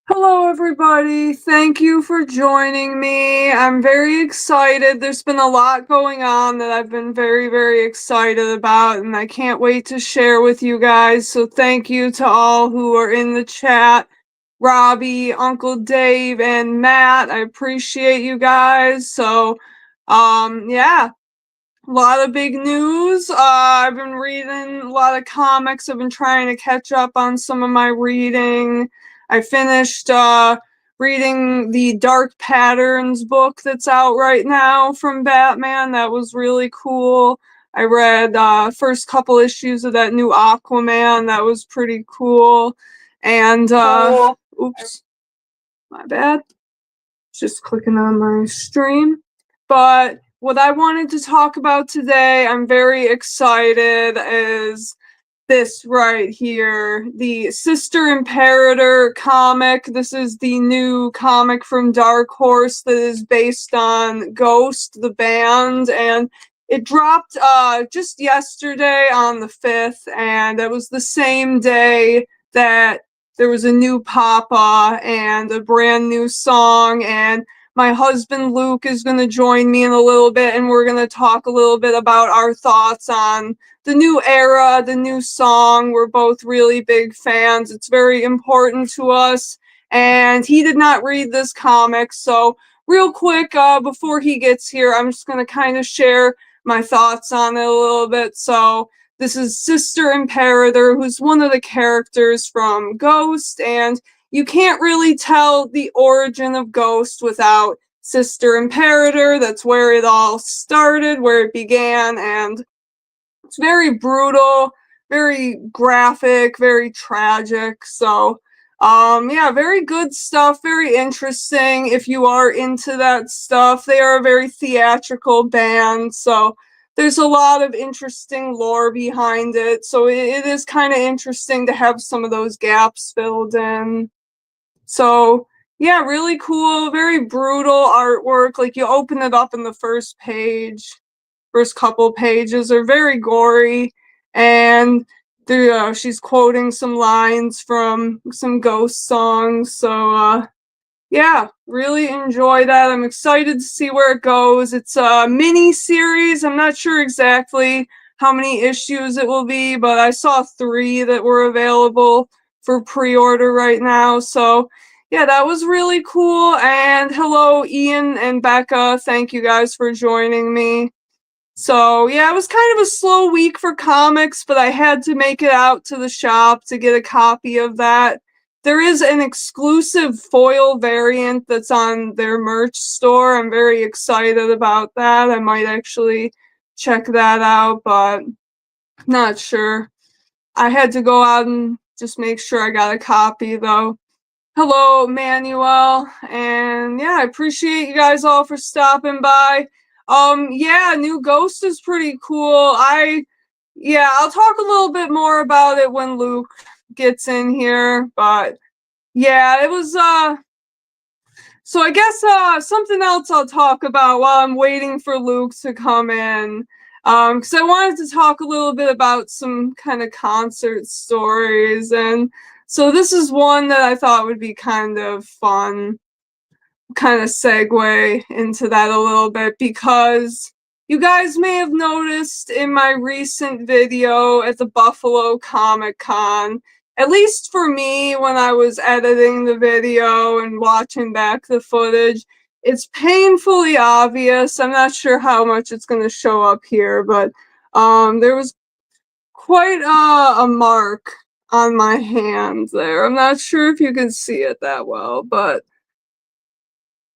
Hello, everybody. Thank you for joining me. I'm very excited. There's been a lot going on that I've been very, very excited about, and I can't wait to share with you guys. So, thank you to all who are in the chat. Robbie, Uncle Dave, and Matt. I appreciate you guys. So, yeah, a lot of big news. I've been reading a lot of comics. I've been trying to catch up on some of my reading. I finished reading the Dark Patterns book that's out right now from Batman. That was really cool. I read first couple issues of that new Aquaman. That was pretty cool. And oops, my bad. Just clicking on my stream. But what I wanted to talk about today, I'm very excited, is this right here, the Sister Imperator comic. This is the new comic from Dark Horse that is based on Ghost, the band, and it dropped just yesterday on the 5th, and it was the same day that there was a new Papa and a brand new song, and my husband Luke is going to join me in a little bit, and we're going to talk a little bit about our thoughts on the new era, the new song. We're both really big fans. It's very important to us. And he did not read this comic. So, real quick, before he gets here, I'm just going to kind of share my thoughts on it a little bit. So, this is Sister Imperator, who's one of the characters from Ghost. And you can't really tell the origin of Ghost without Sister Imperator. That's where it all started, where it began. And it's very brutal, very graphic, very tragic. So, yeah, very good stuff, very interesting if you are into that stuff. They are a very theatrical band, so there's a lot of interesting lore behind it. So it is kind of interesting to have some of those gaps filled in. So, yeah, really cool, very brutal artwork. Like, you open it up in the first couple pages are very gory, and she's quoting some lines from some Ghost songs. So yeah, really enjoy that. I'm excited to see where it goes. It's a mini series. I'm not sure exactly how many issues it will be, but I saw 3 that were available for pre-order right now. So yeah, that was really cool. And hello, Ian and Becca. Thank you guys for joining me. So, yeah, it was kind of a slow week for comics, but I had to make it out to the shop to get a copy of that. There is an exclusive foil variant that's on their merch store. I'm very excited about that. I might actually check that out, but not sure. I had to go out and just make sure I got a copy, though. Hello, Manuel, and yeah, I appreciate you guys all for stopping by. Yeah, new Ghost is pretty cool. I'll talk a little bit more about it when Luke gets in here, but yeah, it was so I guess something else I'll talk about while I'm waiting for Luke to come in. Because I wanted to talk a little bit about some kind of concert stories, and so this is one that I thought would be kind of fun, kind of segue into that a little bit, because you guys may have noticed in my recent video at the Buffalo Comic Con, at least for me, when I was editing the video and watching back the footage, it's painfully obvious. I'm not sure how much it's going to show up here, but there was quite a mark on my hand there. I'm not sure if you can see it that well, but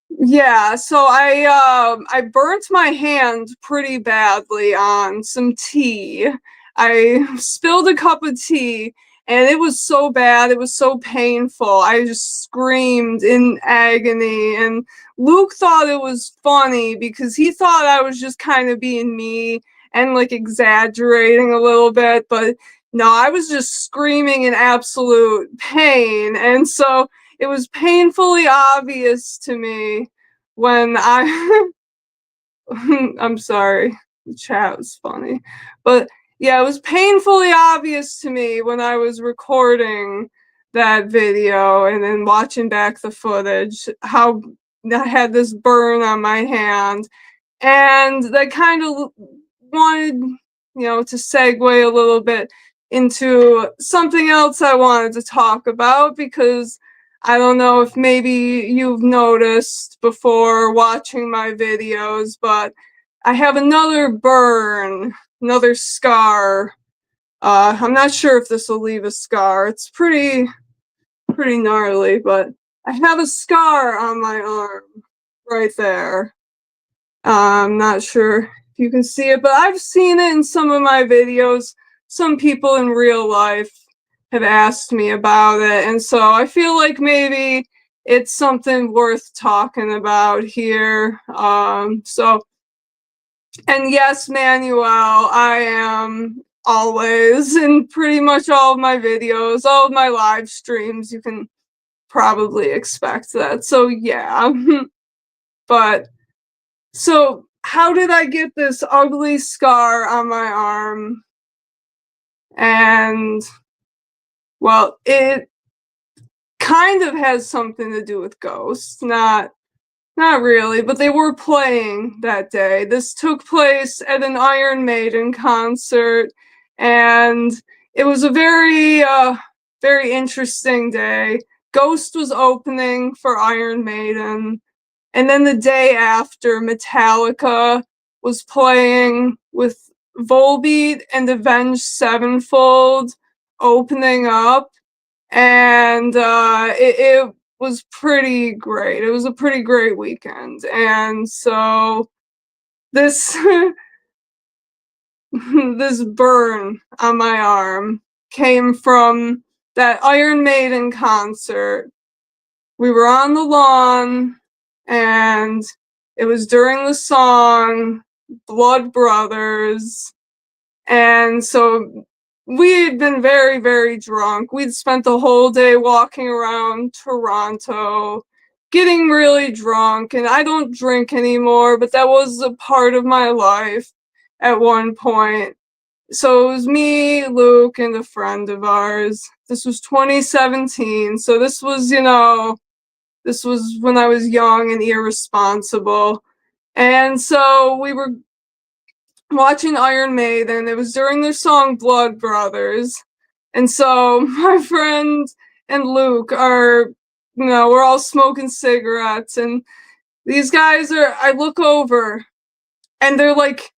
yeah, so I burnt my hand pretty badly on some tea. I spilled a cup of tea, and it was so bad, it was so painful. I just screamed in agony, and Luke thought it was funny because he thought I was just kind of being me and like exaggerating a little bit, but no, I was just screaming in absolute pain. And so it was painfully obvious to me when I'm sorry, the chat was funny. But yeah, it was painfully obvious to me when I was recording that video and then watching back the footage, how I had this burn on my hand, and that kind of wanted, to segue a little bit into something else I wanted to talk about because I don't know if maybe you've noticed before watching my videos, but I have another burn, another scar. I'm not sure if this will leave a scar. It's pretty gnarly, but I have a scar on my arm right there. I'm not sure if you can see it, but I've seen it in some of my videos. Some people in real life have asked me about it, and so I feel like maybe it's something worth talking about here. And yes, Manuel, I am always in pretty much all of my videos, all of my live streams. You can probably expect that. So yeah. But so how did I get this ugly scar on my arm? And well, it kind of has something to do with ghosts, not really, but they were playing that day. This took place at an Iron Maiden concert, and it was a very interesting day. Ghost was opening for Iron Maiden, and then the day after, Metallica was playing with Volbeat and Avenged Sevenfold opening up, and it was pretty great. It was a pretty great weekend, and so this this burn on my arm came from that Iron Maiden concert. We were on the lawn, and it was during the song Blood Brothers, and so we had been very drunk. We'd spent the whole day walking around Toronto, getting really drunk, and I don't drink anymore, but that was a part of my life at one point. So it was me, Luke, and a friend of ours. This was 2017, so this was when I was young and irresponsible. And so we were watching Iron Maiden. It was during their song Blood Brothers. And so my friend and Luke are, we're all smoking cigarettes. And these guys I look over and they're like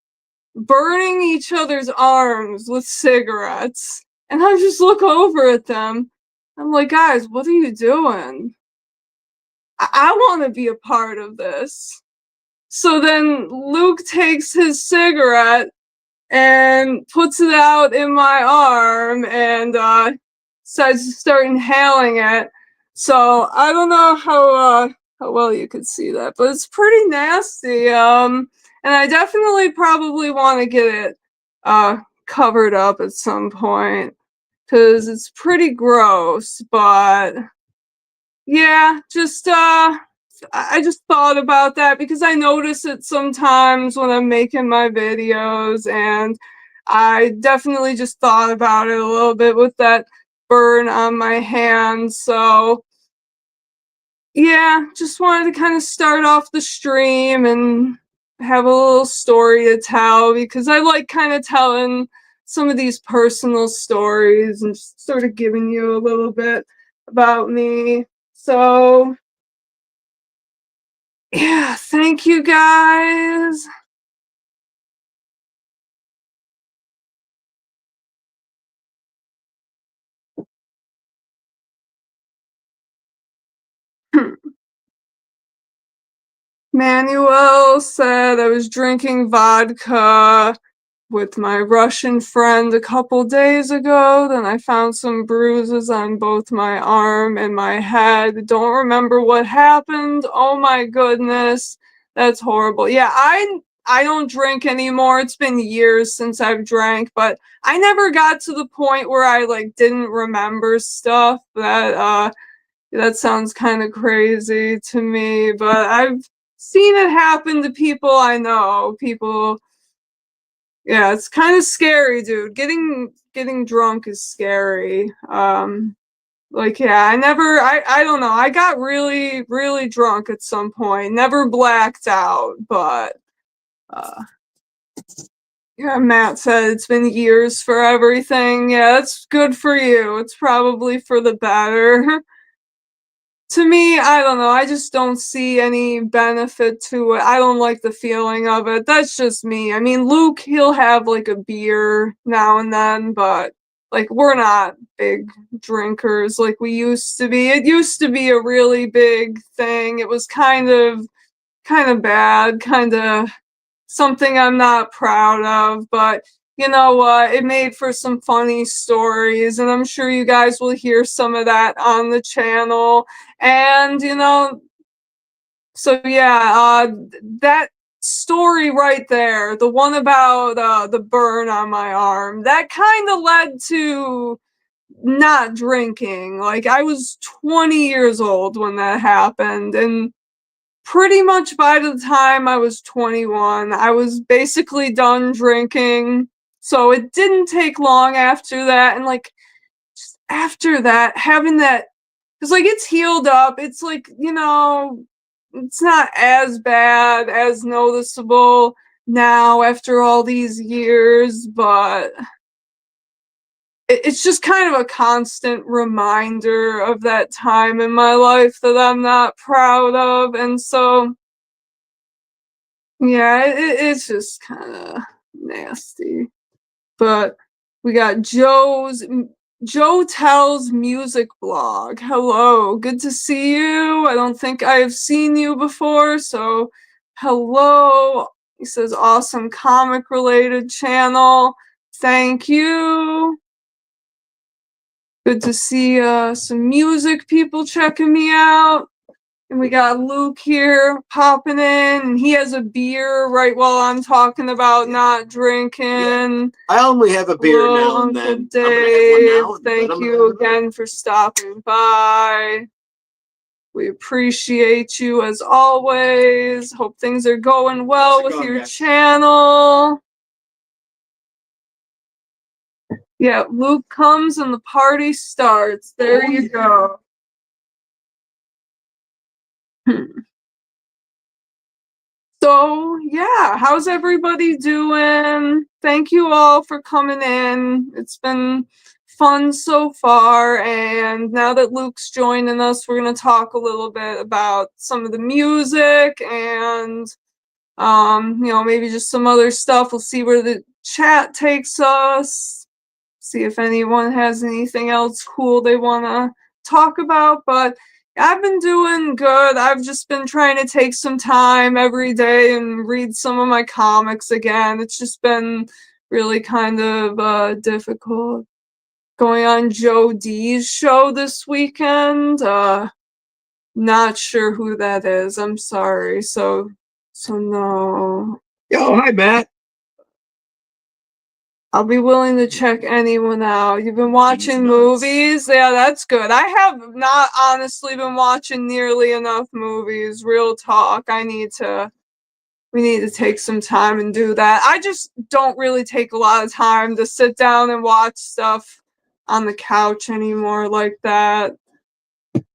burning each other's arms with cigarettes. And I just look over at them. I'm like, guys, what are you doing? I want to be a part of this. So then Luke takes his cigarette and puts it out in my arm and decides to start inhaling it. So I don't know how well you could see that, but it's pretty nasty. And I definitely probably want to get it covered up at some point because it's pretty gross. But yeah, just I just thought about that because I notice it sometimes when I'm making my videos, and I definitely just thought about it a little bit with that burn on my hand. So yeah, just wanted to kind of start off the stream and have a little story to tell because I like kind of telling some of these personal stories and just sort of giving you a little bit about me. So yeah, thank you guys. Manuel said I was drinking vodka with my Russian friend a couple days ago. Then I found some bruises on both my arm and my head. Don't remember what happened. Oh my goodness. That's horrible. Yeah, I don't drink anymore. It's been years since I've drank, but I never got to the point where I like didn't remember stuff. That sounds kind of crazy to me, but I've seen it happen to people I know. People, yeah, it's kind of scary, dude. Getting drunk is scary. Like, yeah, I don't know. I got really, really drunk at some point. Never blacked out, but uh yeah, Matt said it's been years for everything. Yeah, that's good for you. It's probably for the better. To me, I don't know. I just don't see any benefit to it. I don't like the feeling of it. That's just me. I mean, Luke, he'll have like a beer now and then, but like we're not big drinkers like we used to be. It used to be a really big thing. It was kind of bad, kind of something I'm not proud of, but you know what? It made for some funny stories, and I'm sure you guys will hear some of that on the channel. And so yeah, that story right there, the one about the burn on my arm, that kind of led to not drinking. Like I was 20 years old when that happened, and pretty much by the time I was 21, I was basically done drinking. So it didn't take long after that. And like, just after that, having that, because like it's healed up. It's like, it's not as bad, as noticeable now after all these years, but it's just kind of a constant reminder of that time in my life that I'm not proud of. And so, yeah, it's just kind of nasty. But we got Joe Tells Music Blog. Hello, good to see you. I don't think I have seen you before, so hello. He says awesome comic related channel. Thank you. Good to see some music people checking me out. And we got Luke here popping in, and he has a beer right while I'm talking about not drinking. Yeah. I only have a beer now and Uncle then. Dave, thank you again for stopping by. We appreciate you as always. Hope things are going well with your channel. Yeah, Luke comes and the party starts. There you go. So, yeah, how's everybody doing? Thank you all for coming in. It's been fun so far. And now that Luke's joining us, we're going to talk a little bit about some of the music and, maybe just some other stuff. We'll see where the chat takes us, see if anyone has anything else cool they want to talk about. But I've been doing good. I've just been trying to take some time every day and read some of my comics again. It's just been really kind of difficult. Going on Joe D's show this weekend. Not sure who that is. I'm sorry. So no. Yo, hi Matt. I'll be willing to check anyone out. You've been watching movies? Yeah, that's good. I have not honestly been watching nearly enough movies. Real talk. We need to take some time and do that. I just don't really take a lot of time to sit down and watch stuff on the couch anymore like that.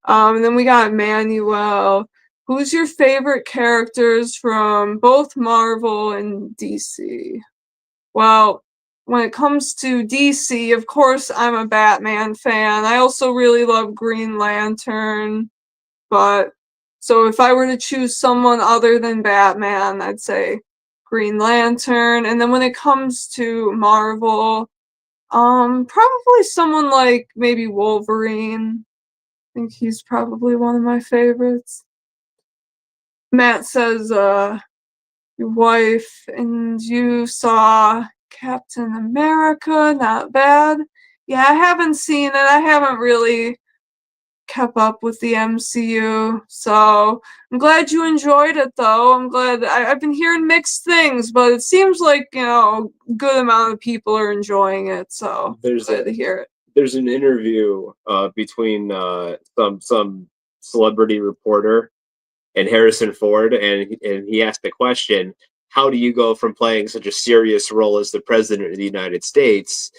And then we got Manuel. Who's your favorite characters from both Marvel and DC? Well, when it comes to DC, of course, I'm a Batman fan. I also really love Green Lantern. But so if I were to choose someone other than Batman, I'd say Green Lantern. And then when it comes to Marvel, probably someone like maybe Wolverine. I think he's probably one of my favorites. Matt says, your wife and you saw Captain America, not bad. Yeah, I haven't seen it. I haven't really kept up with the MCU, so I'm glad you enjoyed it, though. I'm glad. I've been hearing mixed things, but it seems like a good amount of people are enjoying it. So glad to hear it. There's an interview between some celebrity reporter and Harrison Ford, and he asked the question, how do you go from playing such a serious role as the president of the United States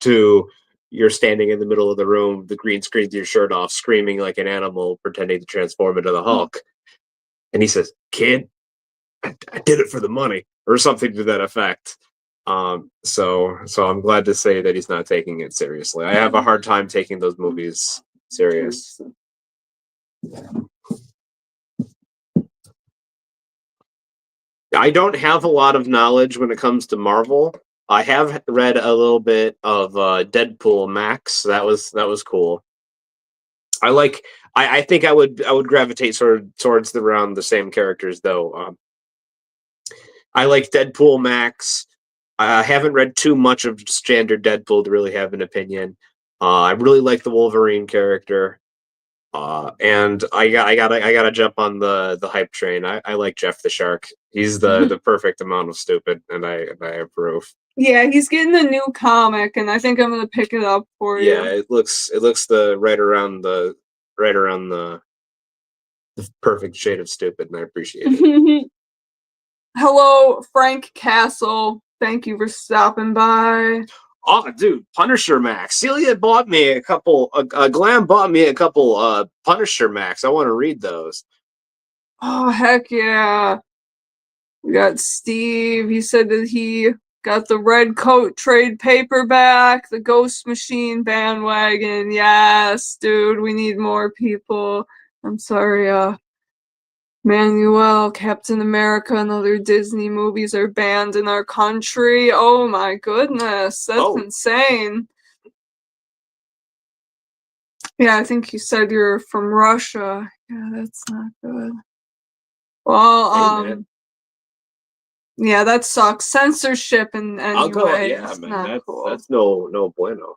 to you're standing in the middle of the room, the green screen's your shirt off, screaming like an animal, pretending to transform into the Hulk. And he says, "Kid, I did it for the money," or something to that effect. So I'm glad to say that he's not taking it seriously. I have a hard time taking those movies serious. I don't have a lot of knowledge when it comes to Marvel. I have read a little bit of Deadpool Max. That was cool. I think I would gravitate towards around the same characters though. I like Deadpool Max. I haven't read too much of standard Deadpool to really have an opinion. I really like the Wolverine character. And I gotta jump on the hype train. I like Jeff the Shark. He's the perfect amount of stupid, and I approve. Yeah, he's getting a new comic, and I think I'm gonna pick it up for you. Yeah, it looks the right around the perfect shade of stupid, and I appreciate it. Hello, Frank Castle. Thank you for stopping by. Oh, dude, Punisher Max. Celia bought me a couple. Glam bought me a couple. Punisher Max. I want to read those. Oh, heck yeah. We got Steve. He said that he got the Red Coat trade paperback, the Ghost Machine bandwagon. Yes, dude, we need more people. I'm sorry, Manuel, Captain America, and other Disney movies are banned in our country. Oh my goodness, that's insane. Yeah, I think you said you're from Russia. Yeah, that's not good. Well, yeah, that sucks. Censorship and I'll go. anyway, Yeah, it's man. not cool. That's no bueno.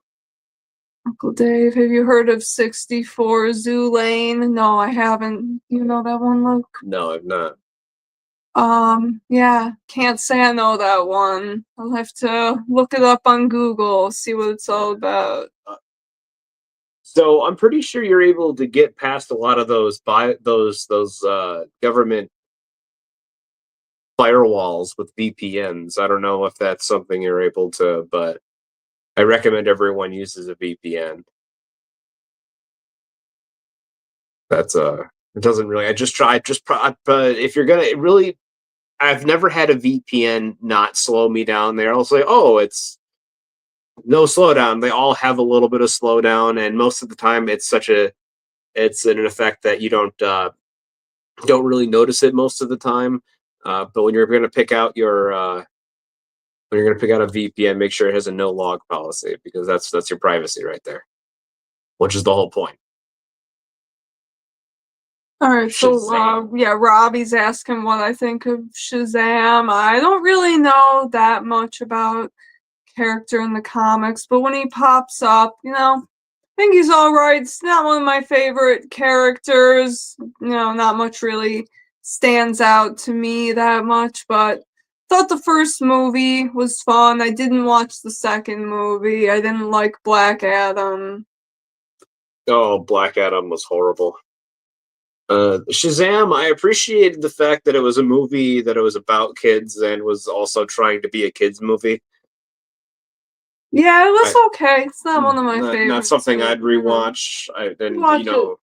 Uncle Dave, have you heard of 64 Zoo Lane? No, I haven't. You know that one, Luke? No, I've not. Yeah, can't say I know that one. I'll have to look it up on Google, see what it's all about. So I'm pretty sure you're able to get past a lot of those government firewalls with VPNs. I don't know if that's something you're able to, but I recommend everyone uses a VPN. That's it doesn't really. If you're gonna really, I've never had a VPN not slow me down. They'll say, "Oh, it's no slowdown." They all have a little bit of slowdown, and most of the time, it's an effect that you don't really notice it most of the time. But when you're going to pick out a VPN, make sure it has a no log policy, because that's your privacy right there, which is the whole point. All right, so yeah, Robbie's asking what I think of Shazam. I don't really know that much about character in the comics, but when he pops up, I think he's all right. It's not one of my favorite characters. Not much really stands out to me that much, but thought the first movie was fun. I didn't watch the second movie. I didn't like Black Adam. Oh, Black Adam was horrible. Shazam, I appreciated the fact that it was a movie that it was about kids and was also trying to be a kids movie. Yeah, it was okay. It's not one of my favorites. Not something I'd rewatch. I don't know.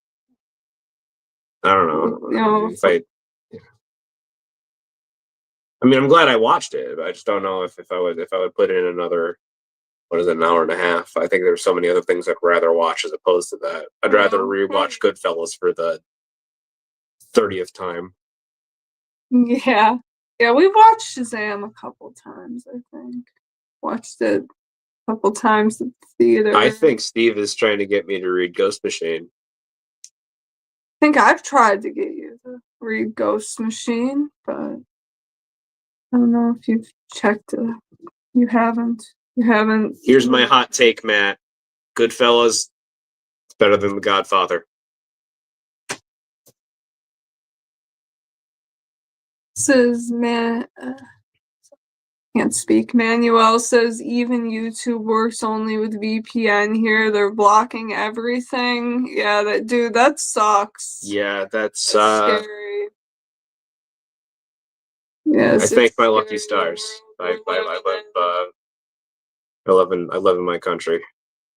I mean, I'm glad I watched it, but I just don't know if I would put in another, what is it, an hour and a half. I think there's so many other things I'd rather watch as opposed to that. I'd rather rewatch Goodfellas for the 30th time. Yeah. Yeah, we watched Shazam a couple times, I think. Watched it a couple times at the theater. I think Steve is trying to get me to read Ghost Machine. I think I've tried to get you to read Ghost Machine, but I don't know if you've checked it. You haven't. Here's my hot take, Matt. Goodfellas, it's better than The Godfather. Says can't speak. Manuel says even YouTube works only with VPN here. They're blocking everything. Yeah, that sucks. Yeah, that's scary. Yes, I thank my lucky stars. I live in my country.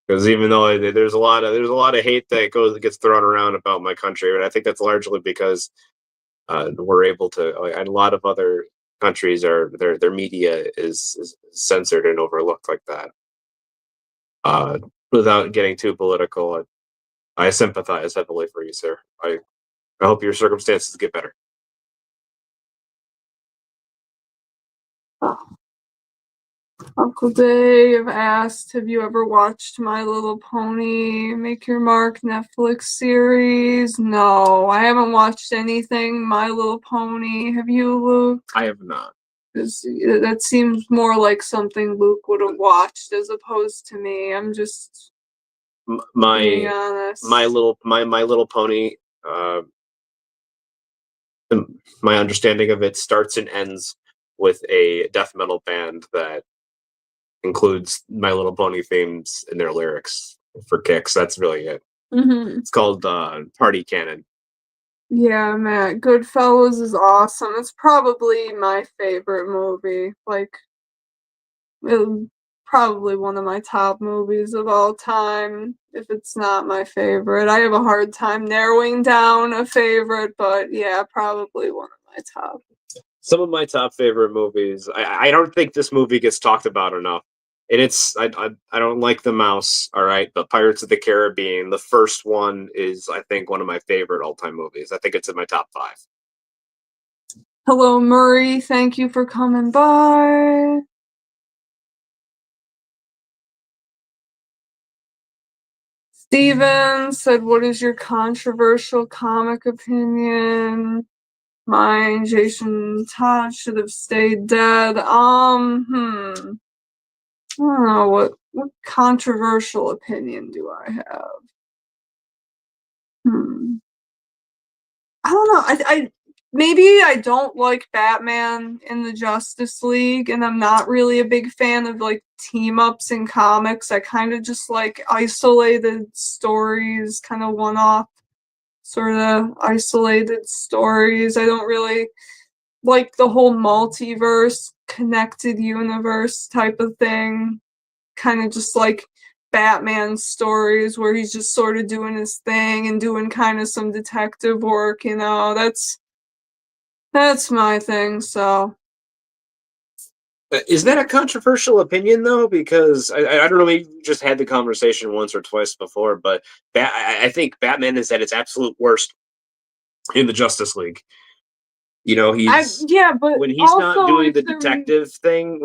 Because even though there's a lot of hate that gets thrown around about my country, but I think that's largely because we're able to. And a lot of other countries are their media is censored and overlooked like that. Uh, Without getting too political, I sympathize heavily for you, sir. I hope your circumstances get better. Uncle Dave asked, "Have you ever watched My Little Pony Make Your Mark Netflix series?" No, I haven't watched anything My Little Pony. Have you, Luke? I have not. 'Cause that seems more like something Luke would have watched as opposed to me. I'm just being honest. My Little Pony. My understanding of it starts and ends with a death metal band that includes My Little Pony themes in their lyrics for kicks. That's really it. Mm-hmm. It's called Party Cannon. Yeah, man, Goodfellas is awesome. It's probably my favorite movie. Like, probably one of my top movies of all time, if it's not my favorite. I have a hard time narrowing down a favorite, but yeah, probably one of my top. Some of my top favorite movies. I don't think this movie gets talked about enough. And I don't like The Mouse, all right, but Pirates of the Caribbean, the first one is I think one of my favorite all-time movies. I think it's in my top 5. Hello, Murray. Thank you for coming by. Steven said, "What is your controversial comic opinion?" Mine, Jason Todd should have stayed dead. I don't know what controversial opinion do I have? I don't know. I maybe I don't like Batman in the Justice League, and I'm not really a big fan of like team ups in comics. I kind of just like isolated stories, kind of one off, sort of isolated stories. I don't really like the whole multiverse, connected universe type of thing. Kind of just like Batman stories where he's just sort of doing his thing and doing kind of some detective work, that's my thing, so Is that a controversial opinion though? Because I don't know, maybe we just had the conversation once or twice before, but I think Batman is at its absolute worst in the Justice League. You know, yeah, but when he's not also doing if the they're detective thing,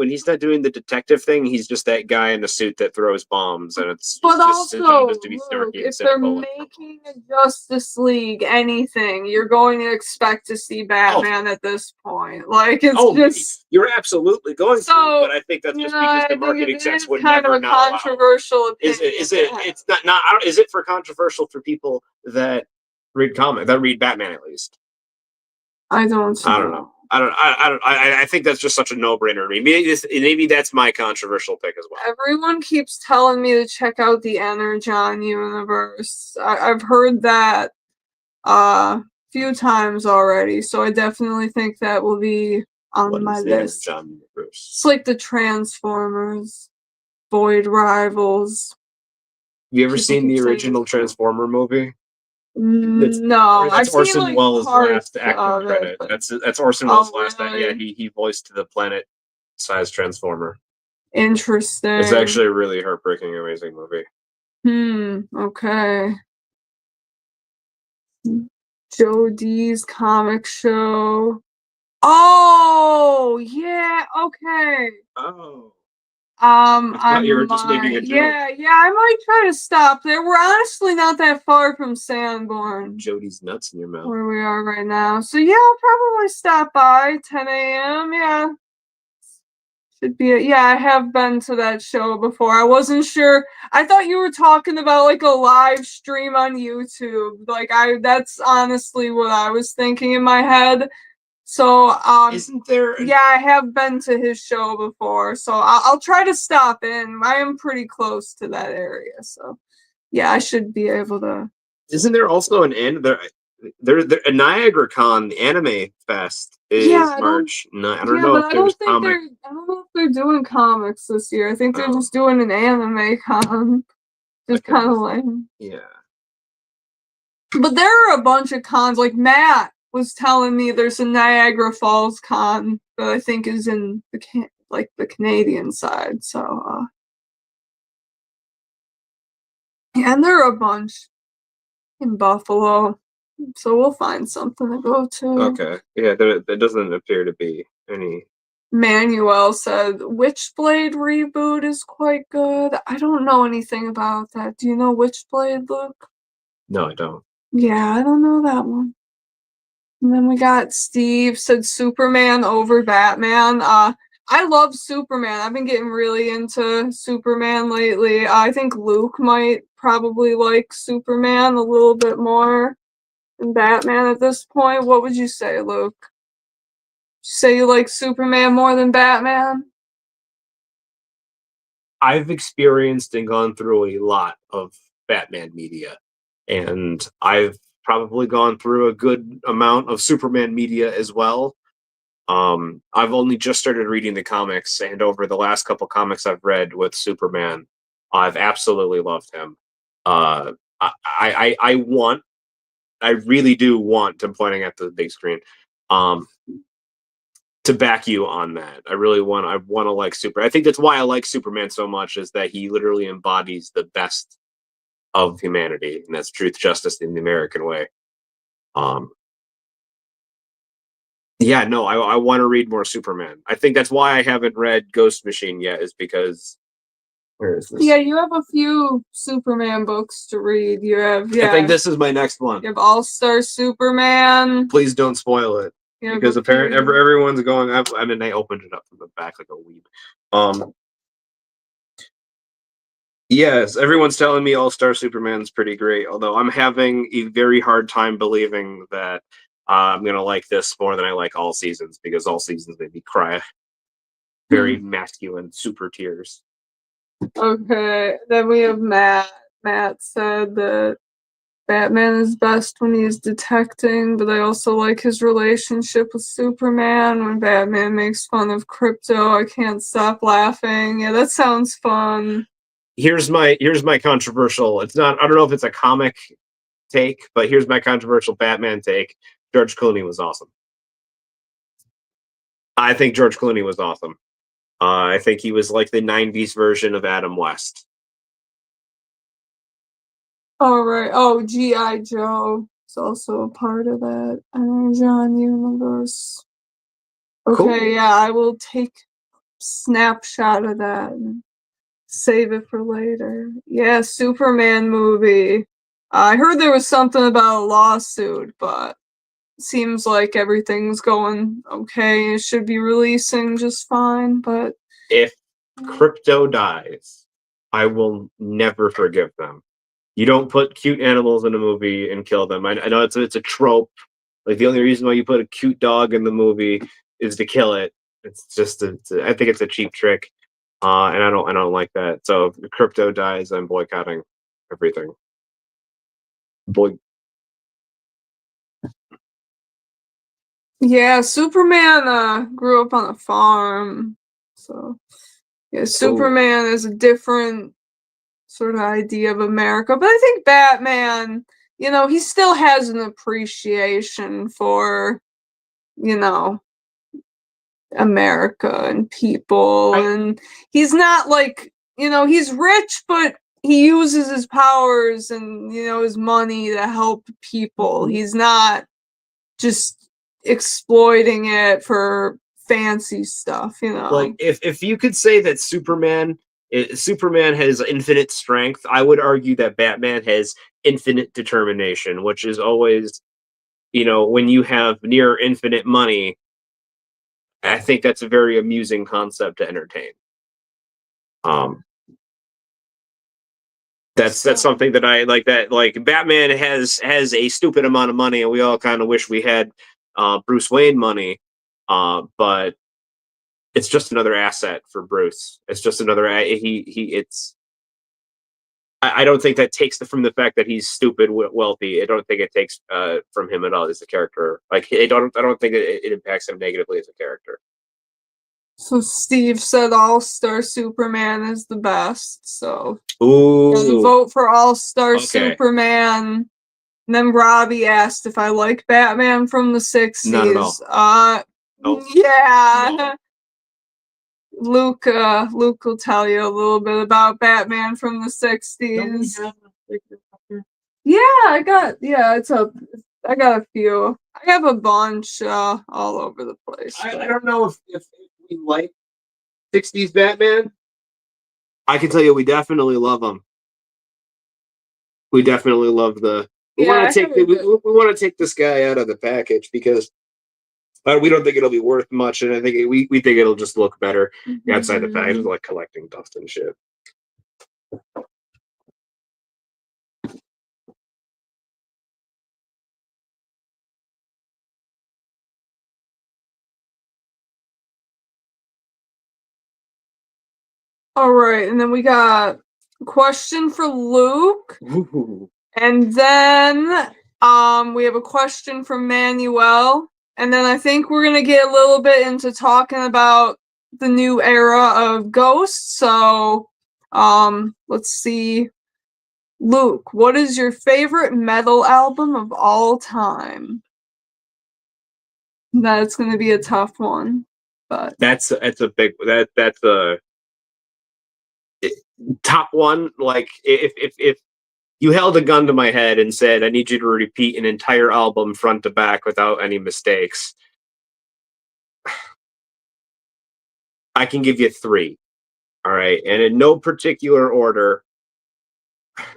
he's just that guy in a suit that throws bombs, and but his job also is to be look, snarky and if they're cynical. making a Justice League anything, you're going to expect to see Batman at this point. Like just you're absolutely going to, but I think that's just because I the think marketing it execs is would kind of never a not allow. controversial opinion. Is it? It's not. Is it for controversial for people that read Batman at least? I don't know. I think that's just such a no-brainer to me. Maybe that's my controversial pick as well. Everyone keeps telling me to check out the Energon universe. I've heard that few times already, so I definitely think that will be on my list. Energon universe? It's like the Transformers, Void Rivals. You ever seen the original Transformer movie? No, That's I've Orson seen like Welles' last parts acting of credit. it. That's Orson Welles' last. Really? Yeah, he voiced the planet-sized Transformer. Interesting. It's actually a really heartbreaking, amazing movie. Okay. Joe D's comic show. Oh, yeah, okay. Oh. I thought you were just making a joke. Yeah, I might try to stop there. We're honestly not that far from Sanborn. Jody's nuts in your mouth. Where we are right now. So yeah, I'll probably stop by 10 a.m. Yeah. Should be yeah, I have been to that show before. I wasn't sure. I thought you were talking about like a live stream on YouTube. Like that's honestly what I was thinking in my head. So isn't there? Yeah, I have been to his show before, so I'll try to stop in. I am pretty close to that area, so yeah, I should be able to. Isn't there also an end there? A Niagara Con, the anime fest is March. No, I don't know if there's comic. I don't know if they're doing comics this year. I think they're just doing an anime con. Just kind of lame. Yeah. But there are a bunch of cons. Like Matt was telling me there's a Niagara Falls con that I think is in the Canadian side. So yeah, and there are a bunch in Buffalo. So we'll find something to go to. Okay. Yeah, there doesn't appear to be any. Manuel said Witchblade reboot is quite good. I don't know anything about that. Do you know Witchblade, Luke? No, I don't. Yeah, I don't know that one. And then we got Steve said Superman over Batman. I love Superman. I've been getting really into Superman lately. I think Luke might probably like Superman a little bit more than Batman at this point. What would you say, Luke? You say you like Superman more than Batman? I've experienced and gone through a lot of Batman media, and I've probably gone through a good amount of Superman media as well. I've only just started reading the comics, and over the last couple comics I've read with Superman, I've absolutely loved him. Uh, I really do want. I'm pointing at the big screen. Um, to back you on that. I want to like Super. I think that's why I like Superman so much is that he literally embodies the best of humanity, and that's truth, justice in the American way. Um, yeah, no, I want to read more Superman. I think that's why I haven't read Ghost Machine yet, is because where is this? Yeah, you have a few Superman books to read. You have I think this is my next one. You have All Star Superman. Please don't spoil it. Because apparently everyone's going. I mean, they opened it up from the back like a weeb. Yes, everyone's telling me All Star Superman's pretty great. Although I'm having a very hard time believing that I'm gonna like this more than I like All Seasons, because All Seasons made me cry. Very masculine, super tears. Okay, then we have Matt. Matt said that Batman is best when he's detecting, but I also like his relationship with Superman. When Batman makes fun of crypto, I can't stop laughing. Yeah, that sounds fun. Here's my controversial. It's not. I don't know if it's a comic take, but here's my controversial Batman take. George Clooney was awesome. I think George Clooney was awesome. I think he was like the '90s version of Adam West. All right. Oh, G.I. Joe is also a part of that John universe. Okay, cool. Yeah, I will take snapshot of that and save it for later. Yeah, Superman movie. I heard there was something about a lawsuit, but seems like everything's going okay. It should be releasing just fine, but if crypto dies, I will never forgive them. You don't put cute animals in a movie and kill them. I know it's a trope. Like the only reason why you put a cute dog in the movie is to kill it. It's just I think it's a cheap trick, and I don't like that. So if crypto dies, I'm boycotting everything. Yeah, Superman grew up on a farm, so yeah, Superman is a different sort of idea of America. But I think Batman, he still has an appreciation for, you know, America and people. And he's not like, he's rich, but he uses his powers and, his money to help people. He's not just exploiting it for fancy stuff, Like if you could say that Superman has infinite strength, I would argue that Batman has infinite determination, which is always, when you have near infinite money, I think that's a very amusing concept to entertain. That's something that I like. That like Batman has a stupid amount of money, and we all kind of wish we had Bruce Wayne money, but it's just another asset for Bruce. It's just another it's. I don't think that takes from the fact that he's stupid wealthy. I don't think it takes from him at all as a character. Like I don't think it impacts him negatively as a character. So Steve said All-Star Superman is the best. So gotta Ooh, vote for All-Star okay. Superman. And then Robbie asked if I like Batman from the 60s. Not at all. Nope. Yeah. No. Luke will tell you a little bit about Batman from the 60s. Yeah, I got a few. I have a bunch all over the place. I don't know if we like 60s Batman. I can tell you we definitely love them. We definitely love the we want to take we want to take this guy out of the package because we don't think it'll be worth much, and I think we think it'll just look better outside the package, like collecting dust and shit. All right, and then we got a question for Luke. Ooh. And then we have a question from Manuel. And then I think we're gonna get a little bit into talking about the new era of Ghosts. So let's see. Luke, what is your favorite metal album of all time? That's gonna be a tough one. But That's a big that's a top one. Like if you held a gun to my head and said, I need you to repeat an entire album front to back without any mistakes, I can give you three. All right. And in no particular order,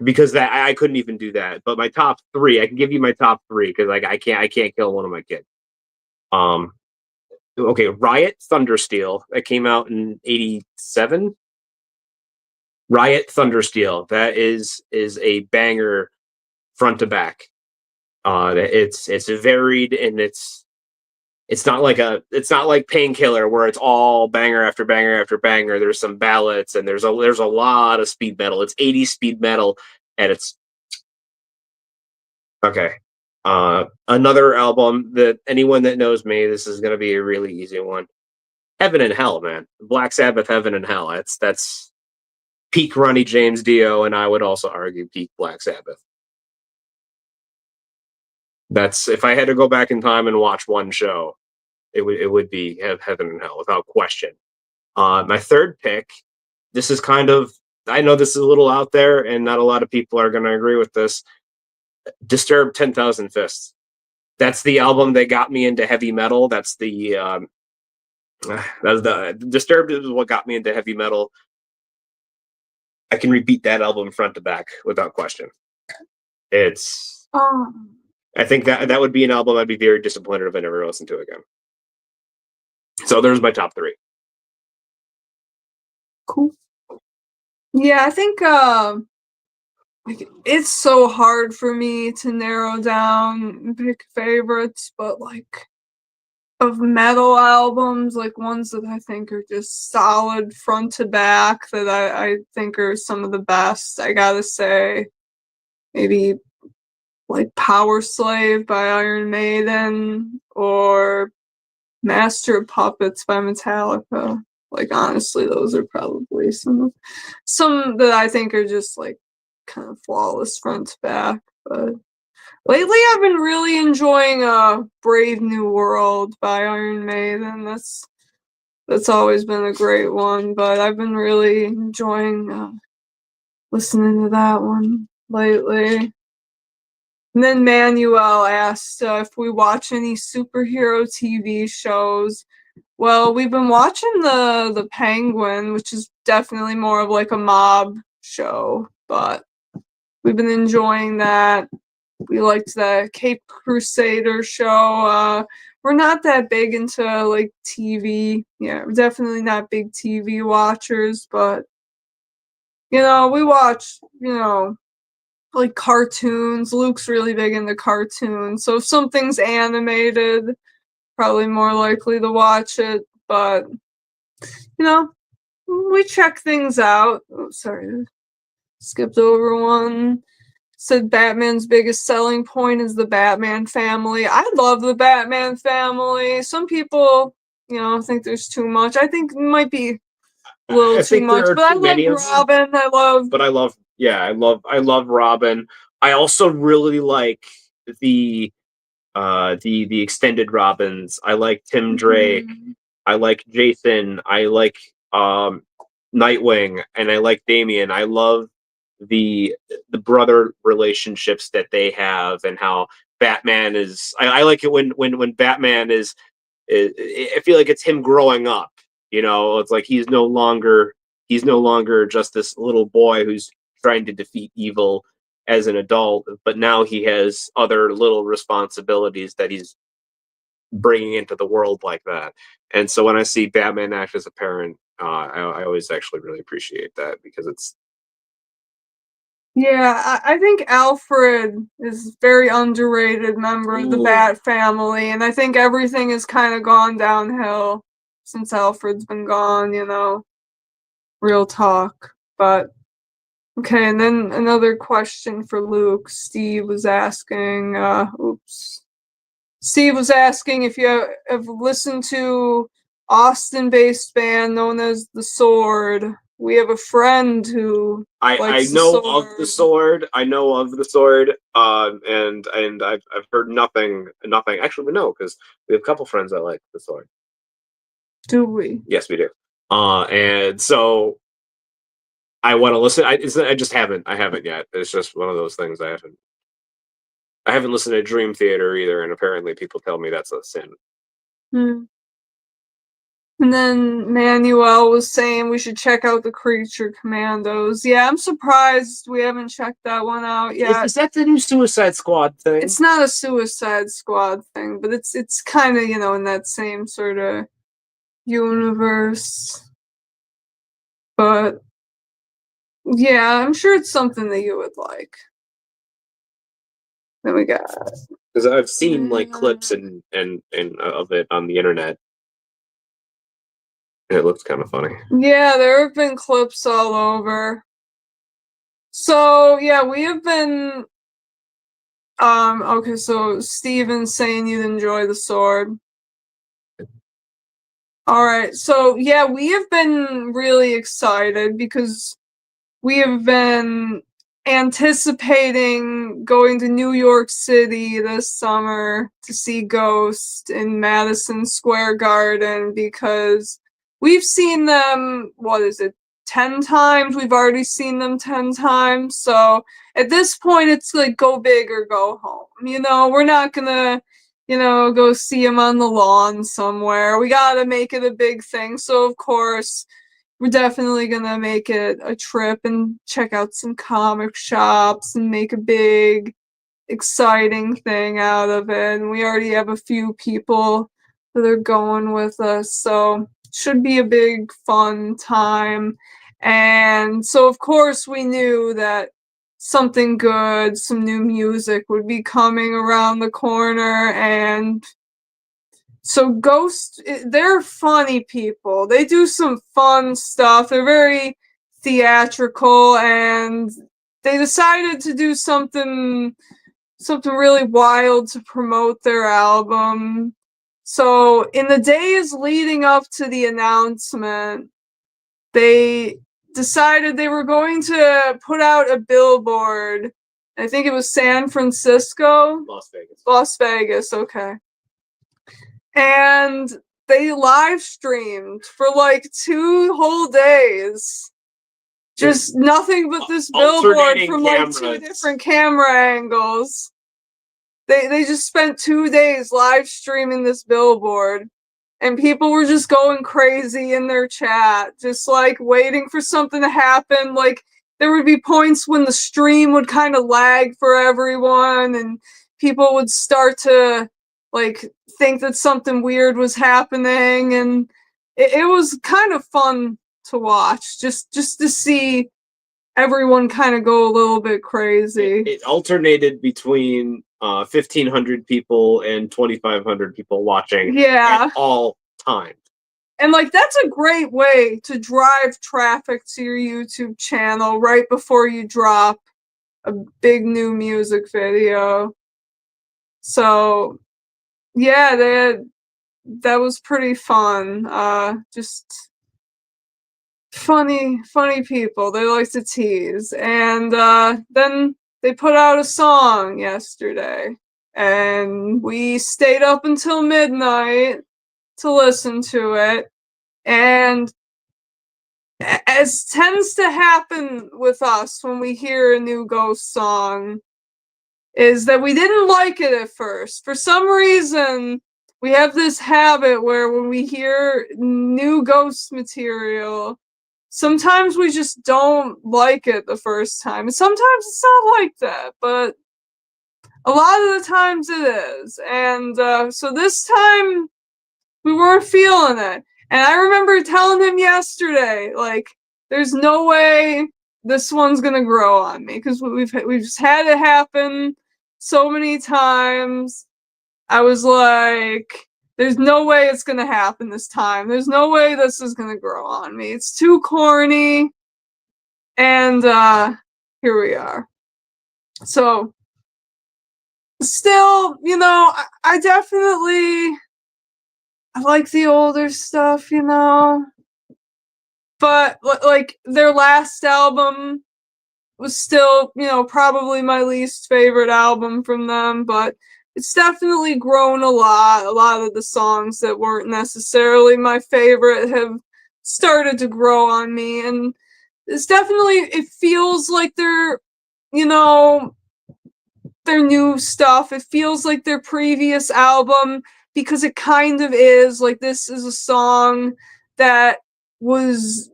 because that I couldn't even do that. But my top three, I can give you my top three because like I can't kill one of my kids. Okay, Riot Thundersteel, that came out in '87. Riot Thundersteel, that is a banger front to back. It's varied and it's not like Painkiller where it's all banger after banger after banger. There's some ballads and there's a lot of speed metal. It's 80s speed metal and it's okay. Another album that anyone that knows me, this is gonna be a really easy one. Heaven and Hell, man. Black Sabbath, Heaven and Hell. That's peak Ronnie James Dio, and I would also argue peak Black Sabbath. That's if I had to go back in time and watch one show, it would be Heaven and Hell without question. My third pick. This is kind of I know this is a little out there, and not a lot of people are going to agree with this. Disturbed 10,000 Fists. That's the album that got me into heavy metal. That's the Disturbed is what got me into heavy metal. I can repeat that album front to back without question. It's I think that would be an album I'd be very disappointed if I never listened to again. So there's my top three. cool. Yeah, I think like it's so hard for me to narrow down and pick favorites, but like of metal albums, like ones that I think are just solid front to back that I think are some of the best. I gotta say, maybe like Power Slave by Iron Maiden or Master of Puppets by Metallica. Like honestly, those are probably some that I think are just like kind of flawless front to back. But lately I've been really enjoying Brave New World by Iron Maiden. That's always been a great one, but I've been really enjoying listening to that one lately. And then Manuel asked if we watch any superhero TV shows. Well, we've been watching the Penguin, which is definitely more of like a mob show, but we've been enjoying that. We liked the Cape Crusader show. We're not that big into like TV. Yeah, we're definitely not big TV watchers, but we watch, like cartoons. Luke's really big into cartoons. So if something's animated, probably more likely to watch it. But, we check things out. Oh, sorry, skipped over one. Said Batman's biggest selling point is the Batman family. I love the Batman family. Some people I think there's too much. I think it might be a little I too think there much, are but I too like many of them. Robin. But I love Robin. I also really like the the extended Robins. I like Tim Drake. Mhm. I like Jason. I like Nightwing, and I like Damian. I love the the brother relationships that they have, and how Batman is. I like it when Batman is. I feel like it's him growing up. It's like he's no longer just this little boy who's trying to defeat evil as an adult, but now he has other little responsibilities that he's bringing into the world like that. And so when I see Batman act as a parent, I always actually really appreciate that, because it's Yeah, I think Alfred is a very underrated member of the Bat family, and I think everything has kind of gone downhill since Alfred's been gone. Real talk. But okay, and then another question for Luke. Steve was asking if you have listened to Austin-based band known as The Sword. We have a friend who I likes The know of the Sword. sword. I know of the sword. And I've heard nothing. Nothing. Actually, no, because we have a couple friends that like the sword. Do we? Yes, we do. And so I want to listen. I just haven't. I haven't yet. It's just one of those things I haven't. I haven't listened to Dream Theater either, and apparently people tell me that's a sin. Hmm. And then Manuel was saying we should check out the Creature Commandos. Yeah, I'm surprised we haven't checked that one out yet. Is that the new Suicide Squad thing? It's not a Suicide Squad thing, but it's kind of, in that same sort of universe. But yeah, I'm sure it's something that you would like. Then we got Because I've seen like clips and of it on the internet, and it looks kind of funny. Yeah, there have been clips all over. So yeah, we have been okay, so Steven's saying you'd enjoy the sword. Alright, so yeah, we have been really excited because we have been anticipating going to New York City this summer to see Ghost in Madison Square Garden, because we've seen them, what is it, 10 times? We've already seen them 10 times. So at this point, it's like go big or go home. We're not gonna, go see them on the lawn somewhere. We gotta make it a big thing. So, of course, we're definitely gonna make it a trip and check out some comic shops and make a big, exciting thing out of it. And we already have a few people that are going with us, so should be a big, fun time. And so, of course, we knew that something good, some new music would be coming around the corner, and so Ghost, they're funny people. They do some fun stuff. They're very theatrical, and they decided to do something really wild to promote their album. So in the days leading up to the announcement, they decided they were going to put out a billboard. I think it was San Francisco? Las Vegas. Las Vegas, okay. And they live streamed for like 2 whole days. Just nothing but this billboard from like 2 different camera angles. They just spent 2 days live streaming this billboard, and people were just going crazy in their chat, just like waiting for something to happen. Like there would be points when the stream would kind of lag for everyone, and people would start to like think that something weird was happening, and it was kind of fun to watch, just to see everyone kind of go a little bit crazy. It alternated between 1,500 people and 2,500 people watching at all times. And like that's a great way to drive traffic to your YouTube channel right before you drop a big new music video. So yeah, that was pretty fun. Just funny people. They like to tease. And then they put out a song yesterday, and we stayed up until midnight to listen to it. And as tends to happen with us when we hear a new Ghost song, is that we didn't like it at first. For some reason, we have this habit where when we hear new Ghost material, sometimes we just don't like it the first time. And sometimes it's not like that, but a lot of the times it is. And so this time, we weren't feeling it. And I remember telling him yesterday, like, there's no way this one's gonna grow on me, because we've just had it happen so many times. I was like, there's no way it's gonna happen this time. There's no way this is gonna grow on me. It's too corny. And here we are. So still, I definitely I like the older stuff, but like their last album was still, probably my least favorite album from them, but it's definitely grown a lot. A lot of the songs that weren't necessarily my favorite have started to grow on me, and it's definitely, it feels like you know, their new stuff. It feels like their previous album, because it kind of is. Like, this is a song that was,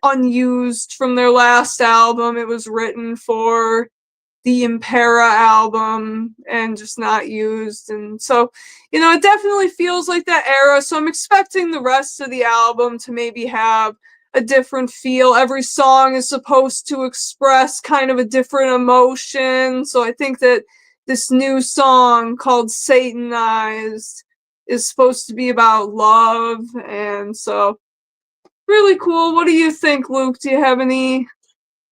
unused from their last album. It was written for the Impera album and just not used. And so, it definitely feels like that era. So I'm expecting the rest of the album to maybe have a different feel. Every song is supposed to express kind of a different emotion. So I think that this new song called Satanized is supposed to be about love. And so, really cool. What do you think, Luke? Do you have any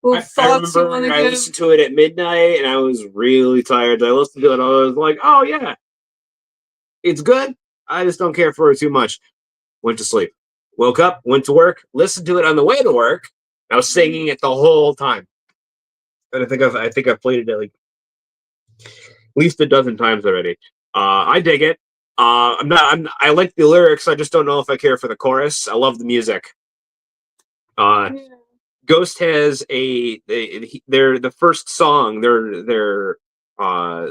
I remember I listened to it at midnight and I was really tired. I listened to it and I was like, oh yeah, it's good. I just don't care for it too much. Went to sleep. Woke up, went to work, listened to it on the way to work. I was singing it the whole time. And I think I've played it like at least a dozen times already. I dig it. I like the lyrics. I just don't know if I care for the chorus. I love the music. Ghost has they're the first song, their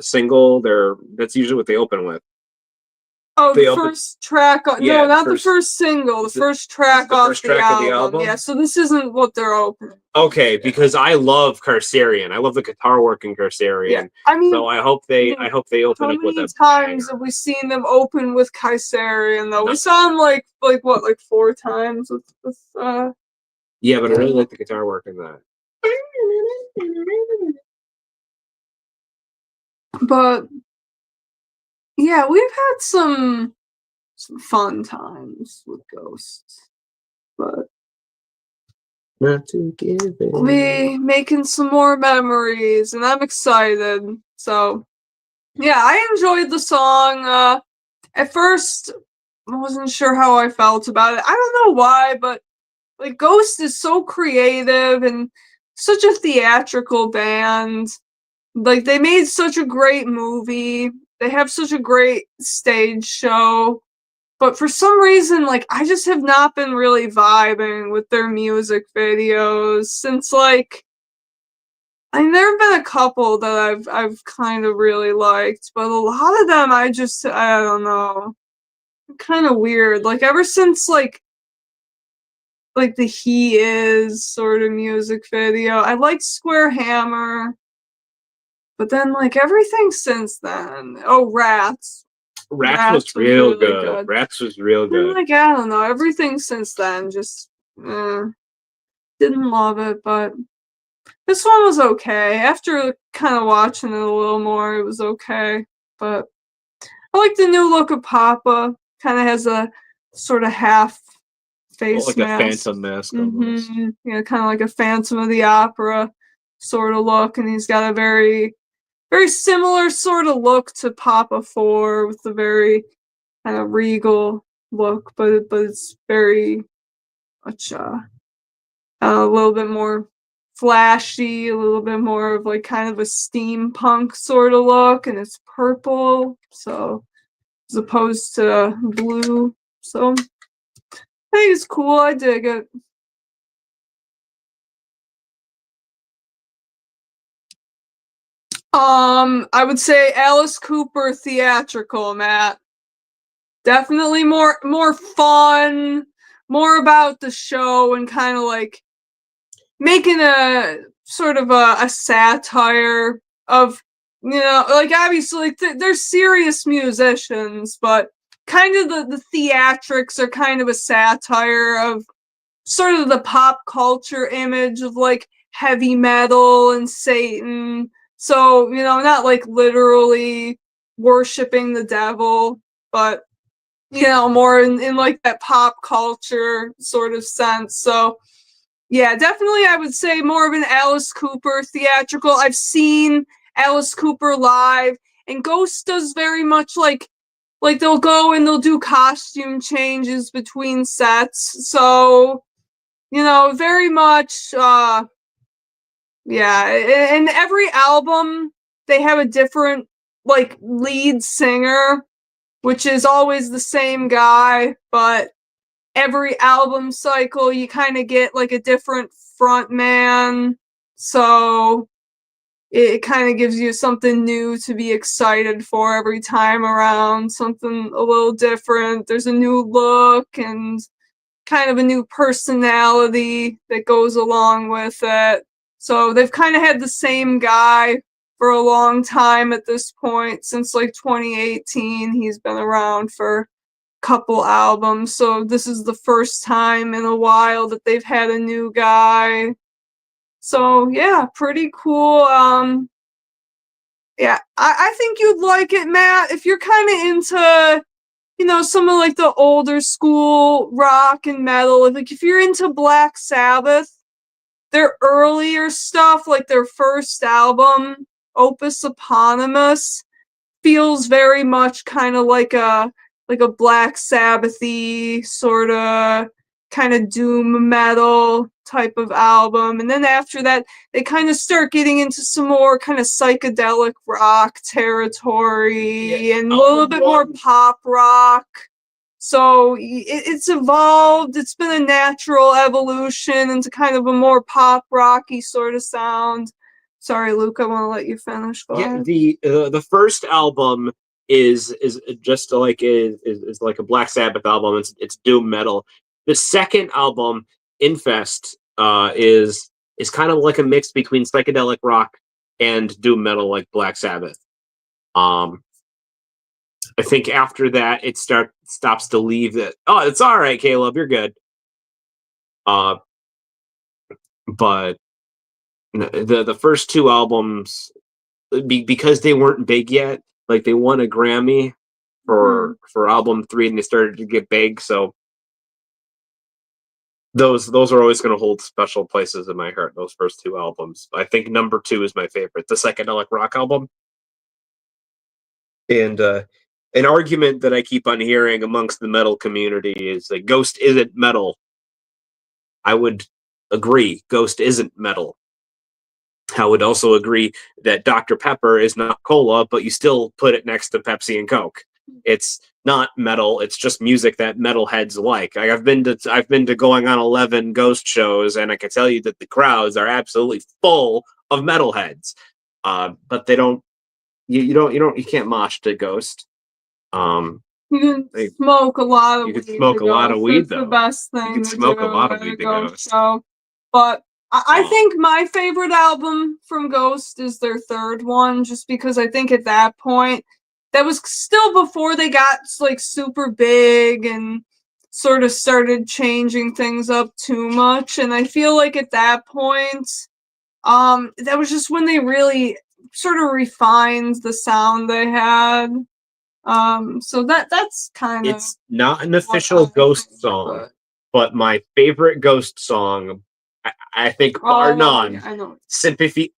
single, that's usually what they open with. Oh, the first track. No, not the first single. The first track off the album. Yeah, so this isn't what they're opening. Okay, because I love Carcerian. I love the guitar work in Carcerian. Yeah. I mean, so I hope they open up with a. How many times have we seen them open with Carcerian though? No. We saw them like 4 times with Yeah, but I really like the guitar work in that. But yeah, we've had some fun times with Ghosts, but not to give it. We'll be making some more memories, and I'm excited. So yeah, I enjoyed the song. At first, I wasn't sure how I felt about it. I don't know why, but like, Ghost is so creative and such a theatrical band. Like, they made such a great movie. They have such a great stage show. But for some reason, like, I just have not been really vibing with their music videos since, like, I mean, there have been a couple that I've kind of really liked, but a lot of them I don't know. Kind of weird. Like, ever since like the He Is sort of music video. I liked Square Hammer, but then like everything since then. Oh, Rats. Rats was real good. Rats was real good. And, like, I don't know, everything since then just didn't love it, but this one was okay. After kind of watching it a little more, it was okay. But I like the new look of Papa. Kind of has a sort of half face like mask. A phantom mask almost. Yeah, kind of like a Phantom of the Opera sort of look, and he's got a very, very similar sort of look to Papa 4 with the very kind of regal look, but it's very much a little bit more flashy, a little bit more of like kind of a steampunk sort of look, and it's purple, so as opposed to blue. So I think it's cool. I dig it. I would say Alice Cooper theatrical, Matt. Definitely more fun, more about the show and kind of like making a sort of a satire of, like obviously like they're serious musicians, but kind of the theatrics are kind of a satire of sort of the pop culture image of like heavy metal and Satan. So, not like literally worshiping the devil, but more in like that pop culture sort of sense. So yeah, definitely I would say more of an Alice Cooper theatrical. I've seen Alice Cooper live, and Ghost does very much like they'll go and they'll do costume changes between sets. So, very much yeah, and every album they have a different like lead singer, which is always the same guy, but every album cycle you kind of get like a different front man, so it kind of gives you something new to be excited for every time around, something a little different. There's a new look and kind of a new personality that goes along with it. So they've kind of had the same guy for a long time at this point. Since like 2018 he's been around for couple albums, so this is the first time in a while that they've had a new guy. So yeah, pretty cool. Yeah, I think you'd like it, Matt, if you're kind of into, some of like the older school rock and metal. Like if you're into Black Sabbath, their earlier stuff, like their first album, Opus Eponymous, feels very much kind of like a Black Sabbathy sort of kind of doom metal type of album. And then after that, they kind of start getting into some more kind of psychedelic rock territory, yeah, and a little bit more pop rock. So it's evolved. It's been a natural evolution into kind of a more pop rocky sort of sound. Sorry, Luke, I want to let you finish. Go ahead. The first album is just like is like a Black Sabbath album. It's doom metal. The second album, Infest, is kind of like a mix between psychedelic rock and doom metal, like Black Sabbath. I think after that it stops to leave that. Oh, it's all right, Caleb, you're good. But the first two albums, because they weren't big yet, like they won a Grammy for album 3, and they started to get big. So those are always going to hold special places in my heart. Those first two albums. I think number 2 is my favorite, the psychedelic rock album. And an argument that I keep on hearing amongst the metal community is that Ghost isn't metal. I would agree, Ghost isn't metal. I would also agree that Dr. Pepper is not cola, but you still put it next to Pepsi and Coke. It's not metal. It's just music that metalheads like. I've been to going on 11 Ghost shows, and I can tell you that the crowds are absolutely full of metalheads. But they don't. You can't mosh to Ghost. You can smoke a lot of weed. You can smoke a lot of weed, though. That's the best thing. You can smoke a lot of weed to Ghost. Show. But I think my favorite album from Ghost is their third one, just because I think at that point, that was still before they got like super big and sort of started changing things up too much. And I feel like at that point, that was just when they really sort of refined the sound they had. So that's kind of, it's not an official Ghost song, but my favorite Ghost song, I think bar none, I know. Sympathy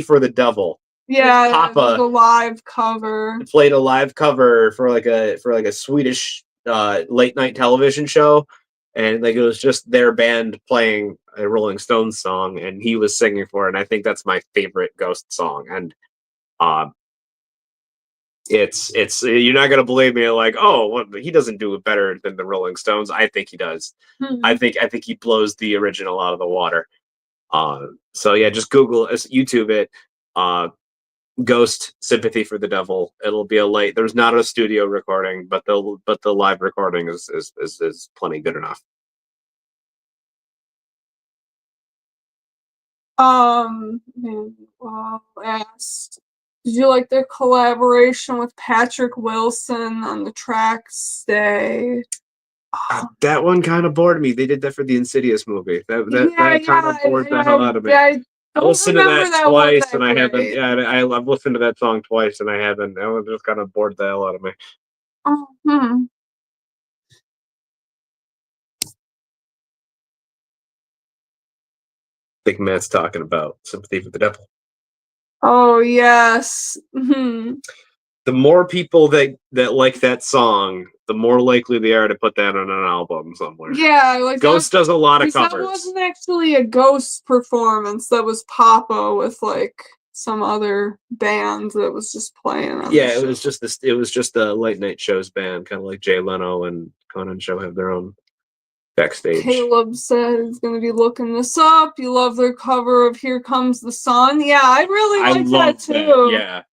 for the Devil. Yeah, Papa the live cover. played a live cover for like a Swedish late night television show, and like it was just their band playing a Rolling Stones song, and he was singing for it. And I think that's my favorite Ghost song. And uh, it's you're not gonna believe me, like, oh, well, he doesn't do it better than the Rolling Stones. I think he does. I think he blows the original out of the water. So yeah, just Google, YouTube it. Uh, Ghost Sympathy for the Devil. It'll be a light. There's not a studio recording, but the live recording is plenty good enough. Asked, did you like their collaboration with Patrick Wilson on the track Stay? That one kind of bored me. They did that for the Insidious movie. That kind of bored the hell out of me. I listened to that twice, and I haven't. Yeah, I've listened to that song twice, and I haven't. That one just kind of bored the hell out of me. I think Matt's talking about Sympathy for the Devil. Oh yes. The more people that like that song, the more likely they are to put that on an album somewhere. Yeah, like Ghost does a lot of covers. That wasn't actually a Ghost performance. That was Papa with like some other band that was just playing on it was just this. It was just a late night shows band, kind of like Jay Leno and Conan Show have their own backstage. Caleb said he's going to be looking this up. You love their cover of Here Comes the Sun. Yeah, I really like that too. Yeah.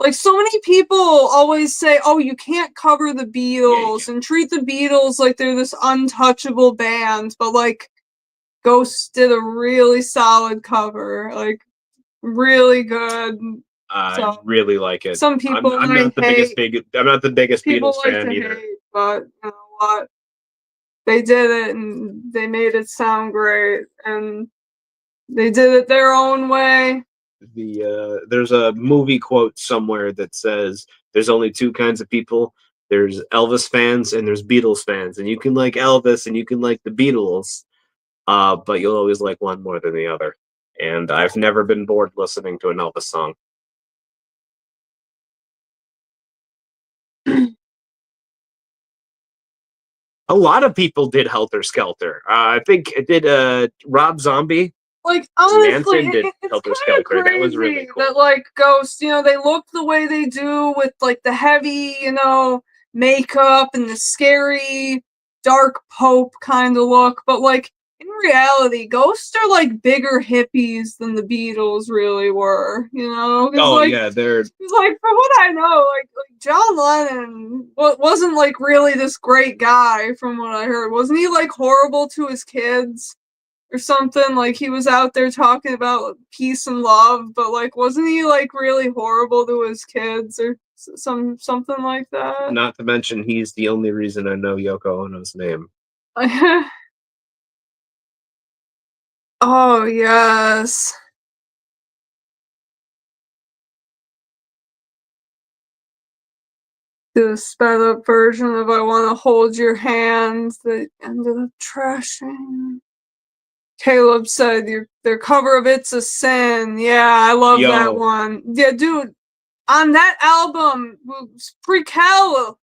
Like, so many people always say, oh, you can't cover the Beatles and treat the Beatles like they're this untouchable band. But, like, Ghost did a really solid cover. Like, really good. I really like it. Some people I'm not the biggest Beatles fan either. But you know what? They did it and they made it sound great, and they did it their own way. There's a movie quote somewhere that says there's only two kinds of people. There's Elvis fans and there's Beatles fans, and you can like Elvis and you can like the Beatles, but you'll always like one more than the other. And I've never been bored listening to an Elvis song. A lot of people did Helter Skelter. I think it did Rob Zombie. Like, honestly, it's Helter Skelter. That was really cool. That, like, Ghost, you know, they look the way they do with, like, the heavy, you know, makeup and the scary, dark Pope kind of look. But, like, in reality, Ghosts are, like, bigger hippies than the Beatles really were, you know? Yeah, they're... Like, from what I know, like John Lennon wasn't, like, really this great guy, from what I heard. Wasn't he, like, horrible to his kids? Or something, like he was out there talking about peace and love, but like wasn't he like really horrible to his kids or something like that? Not to mention he's the only reason I know Yoko Ono's name. Oh yes. Do a sped up version of I Wanna Hold Your Hand that ended up trashing. Caleb said their cover of It's a Sin. Yeah, I love that one. Yeah, dude, on that album, Prequel,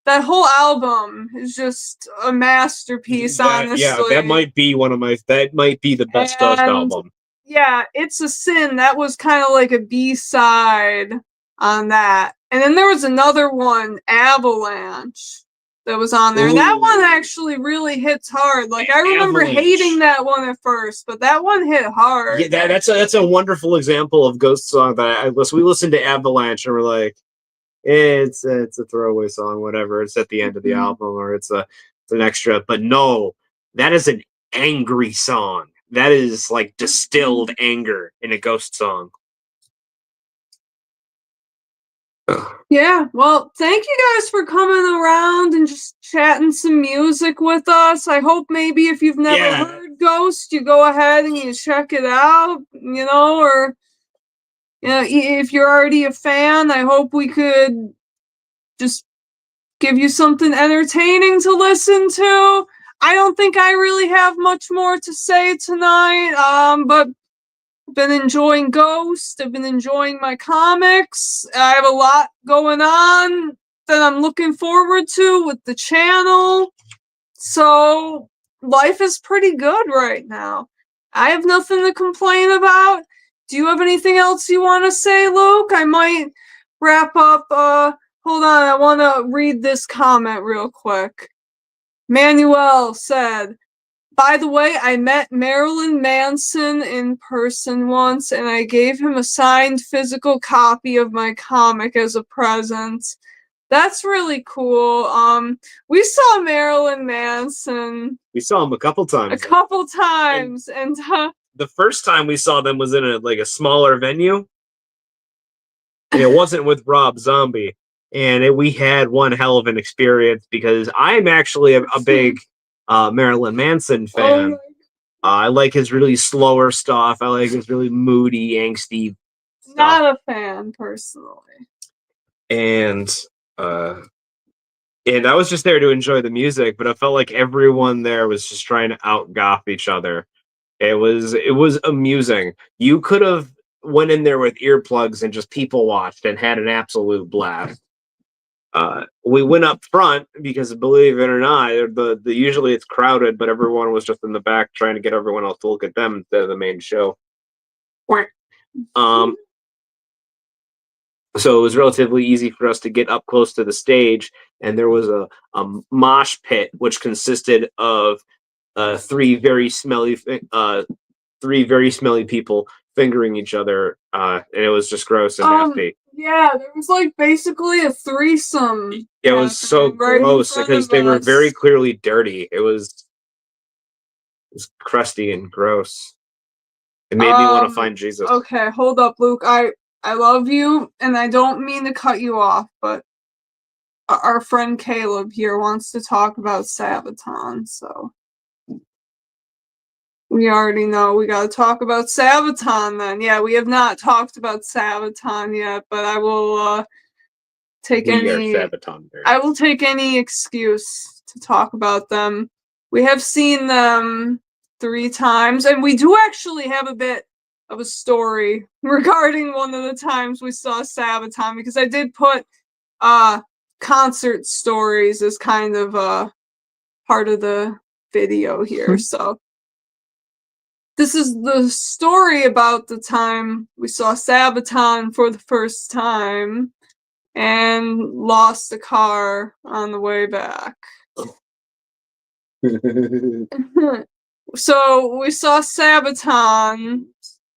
that whole album is just a masterpiece, honestly. Yeah, that might be the best Ghost album. Yeah, It's a Sin, that was kind of like a B-side on that. And then there was another one, Avalanche, that was on there. And that one actually really hits hard. Like, I remember hating that one at first, but that one hit hard. Yeah, that's a wonderful example of Ghost song that we listened to Avalanche and we're like, it's a throwaway song, whatever. It's at the end of the album, or it's an extra. But no, that is an angry song. That is like distilled anger in a Ghost song. Yeah, well, thank you guys for coming around and just chatting some music with us. I hope maybe if you've never heard Ghost, you go ahead and you check it out, you know, or you know, if you're already a fan, I hope we could just give you something entertaining to listen to. I don't think I really have much more to say tonight, but been enjoying Ghost. I've been enjoying my comics. I have a lot going on that I'm looking forward to with the channel. So life is pretty good right now. I have nothing to complain about. Do you have anything else you want to say, Luke? I might wrap up. Hold on, I want to read this comment real quick. Manuel said, by the way, I met Marilyn Manson in person once, and I gave him a signed physical copy of my comic as a present. That's really cool. We saw Marilyn Manson. We saw him a couple times. And the first time we saw them was in a smaller venue, and it wasn't with Rob Zombie. And we had one hell of an experience because I'm actually a big Marilyn Manson fan. I like his really slower stuff. I like his really moody, angsty stuff. Not a fan, personally. And I was just there to enjoy the music, but I felt like everyone there was just trying to out-goth each other. It was amusing. You could have went in there with earplugs and just people watched and had an absolute blast. We went up front because, believe it or not, the usually it's crowded, but everyone was just in the back trying to get everyone else to look at them instead of the main show. So it was relatively easy for us to get up close to the stage, and there was a mosh pit which consisted of three very smelly people fingering each other, and it was just gross and nasty. Yeah, there was basically a threesome. It was so gross because they were very clearly dirty. It was crusty and gross. It made me want to find Jesus. Okay, hold up, Luke. I love you, and I don't mean to cut you off, but our friend Caleb here wants to talk about Sabaton, so we already know we gotta talk about Sabaton then. Yeah, we have not talked about Sabaton yet, but I will take any excuse to talk about them. We have seen them 3 times, and we do actually have a bit of a story regarding one of the times we saw Sabaton, because I did put concert stories as kind of part of the video here. So this is the story about the time we saw Sabaton for the first time and lost a car on the way back. So we saw Sabaton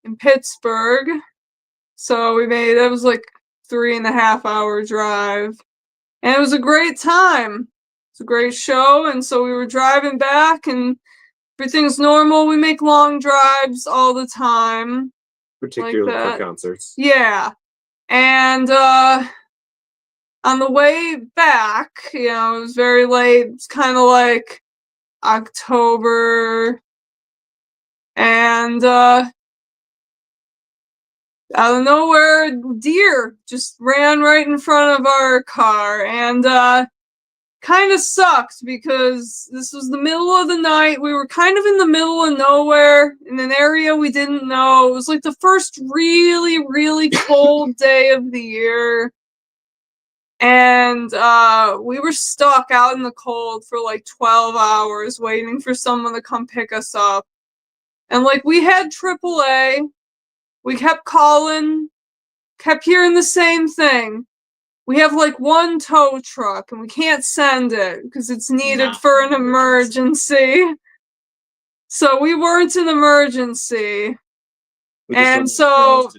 in Pittsburgh. So that was 3.5-hour drive. And it was a great time. It's a great show. And so we were driving back, and everything's normal. We make long drives all the time. Particularly for concerts. Yeah. And on the way back, it was very late. It's kind of like October. And out of nowhere, deer just ran right in front of our car, and kind of sucked because this was the middle of the night. We were kind of in the middle of nowhere in an area we didn't know. It was the first really, really cold day of the year, and we were stuck out in the cold for 12 hours waiting for someone to come pick us up. And we had AAA. We kept calling, kept hearing the same thing. We have one tow truck, and we can't send it because it's needed for an emergency. So we weren't an emergency. And so,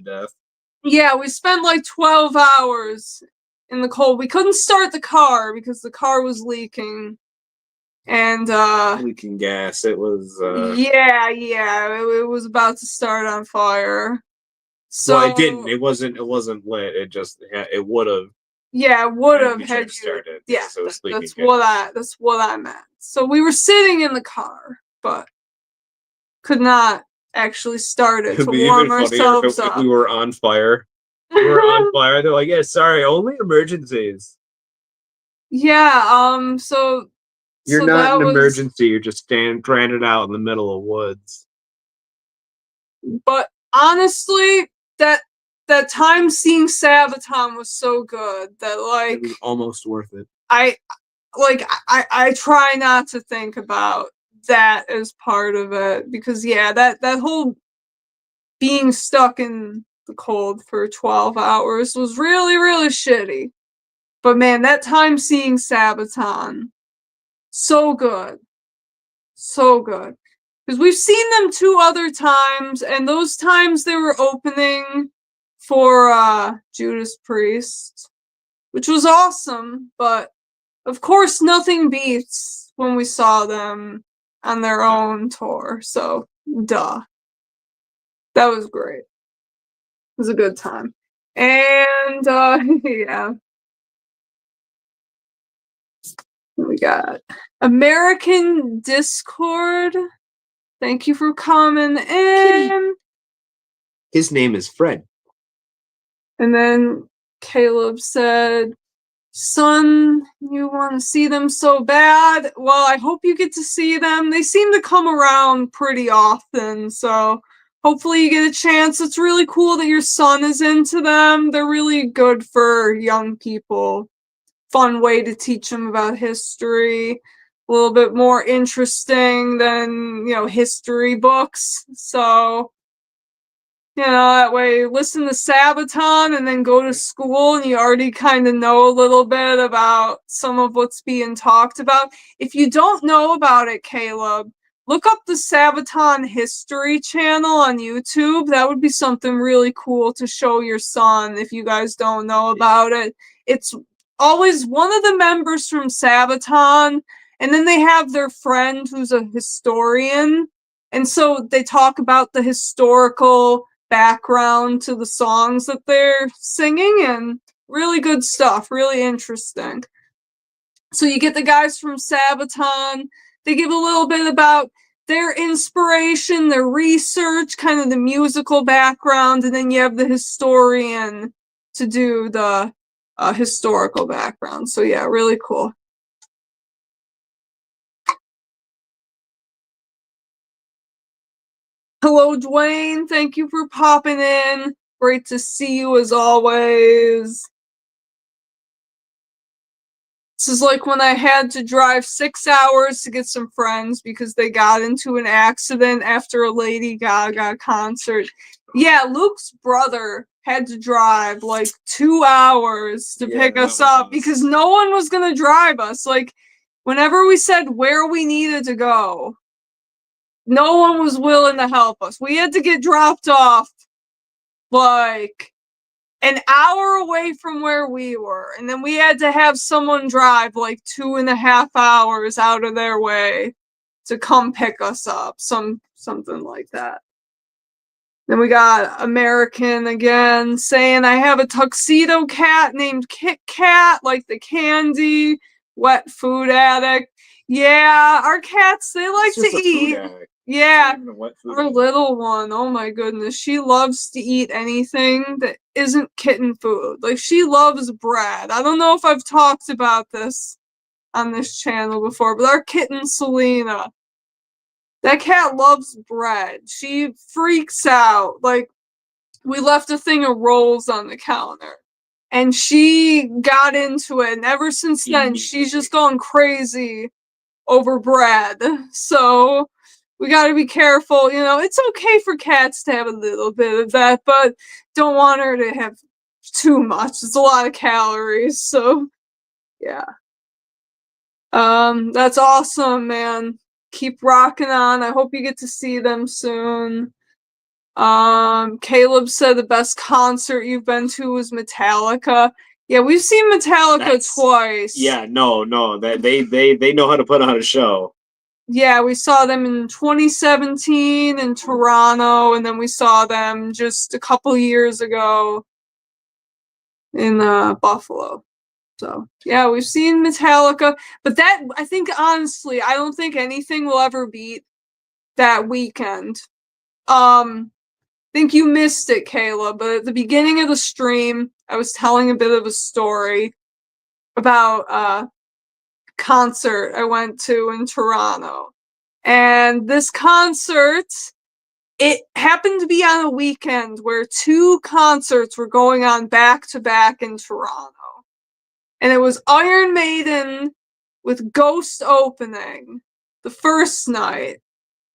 yeah, we spent 12 hours in the cold. We couldn't start the car because the car was leaking. And leaking gas. It was it was about to start on fire. So well, it didn't. It wasn't lit. It would have. Yeah, it would have had you started. Yeah, so that's what I meant. So we were sitting in the car, but could not actually start it to warm ourselves up. If we were on fire. We were on fire. They're like, yeah, sorry, only emergencies. Yeah, so you're not an emergency, you're just stranded out in the middle of woods. But honestly, that time seeing Sabaton was so good that It was almost worth it. I try not to think about that as part of it because that whole being stuck in the cold for 12 hours was really, really shitty. But man, that time seeing Sabaton, so good. So good. Because we've seen them 2 other times, and those times they were opening for Judas Priest, which was awesome, but of course nothing beats when we saw them on their own tour, so duh. That was great. It was a good time. And yeah. We got American Discord. Thank you for coming in. His name is Fred. And then Caleb said, son, you want to see them so bad? Well, I hope you get to see them. They seem to come around pretty often, so hopefully you get a chance. It's really cool that your son is into them. They're really good for young people. Fun way to teach them about history. A little bit more interesting than, history books. So, that way listen to Sabaton and then go to school and you already kind of know a little bit about some of what's being talked about. If you don't know about it, Caleb, look up the Sabaton History channel on YouTube. That would be something really cool to show your son if you guys don't know about it. It's always one of the members from Sabaton, and then they have their friend who's a historian. And so they talk about the historical background to the songs that they're singing, and really good stuff, really interesting. So you get the guys from Sabaton, they give a little bit about their inspiration, their research, kind of the musical background, and then you have the historian to do the historical background. So yeah, really cool. Hello, Dwayne. Thank you for popping in. Great to see you as always. This is like when I had to drive 6 hours to get some friends because they got into an accident after a Lady Gaga concert. Yeah, Luke's brother had to drive like 2 hours to pick us up because no one was going to drive us. Like, whenever we said where we needed to go, no one was willing to help us. We had to get dropped off like an hour away from where we were, and then we had to have someone drive like 2.5 hours out of their way to come pick us up, something like that. Then we got American again saying, I have a tuxedo cat named Kit Kat, like the candy, wet food addict. Yeah, our cats, they like to eat. Yeah, our little one, oh my goodness, she loves to eat anything that isn't kitten food. Like, she loves bread. I don't know if I've talked about this on this channel before, but our kitten, Selena, that cat loves bread. She freaks out. Like, we left a thing of rolls on the counter, and she got into it, and ever since then, she's just gone crazy over bread. So we got to be careful. It's okay for cats to have a little bit of that, but don't want her to have too much. It's a lot of calories. So yeah. That's awesome, man. Keep rocking on. I hope you get to see them soon. Caleb said the best concert you've been to was Metallica. Yeah, we've seen Metallica twice. Yeah, no, they know how to put on a show. Yeah, we saw them in 2017 in Toronto, and then we saw them just a couple years ago in Buffalo. So yeah, we've seen Metallica, but that, I think, honestly, I don't think anything will ever beat that weekend. I think you missed it, Caleb, but at the beginning of the stream, I was telling a bit of a story about a concert I went to in Toronto. And this concert it happened to be on a weekend where 2 concerts were going on back to back in Toronto. And it was Iron Maiden with Ghost opening the first night.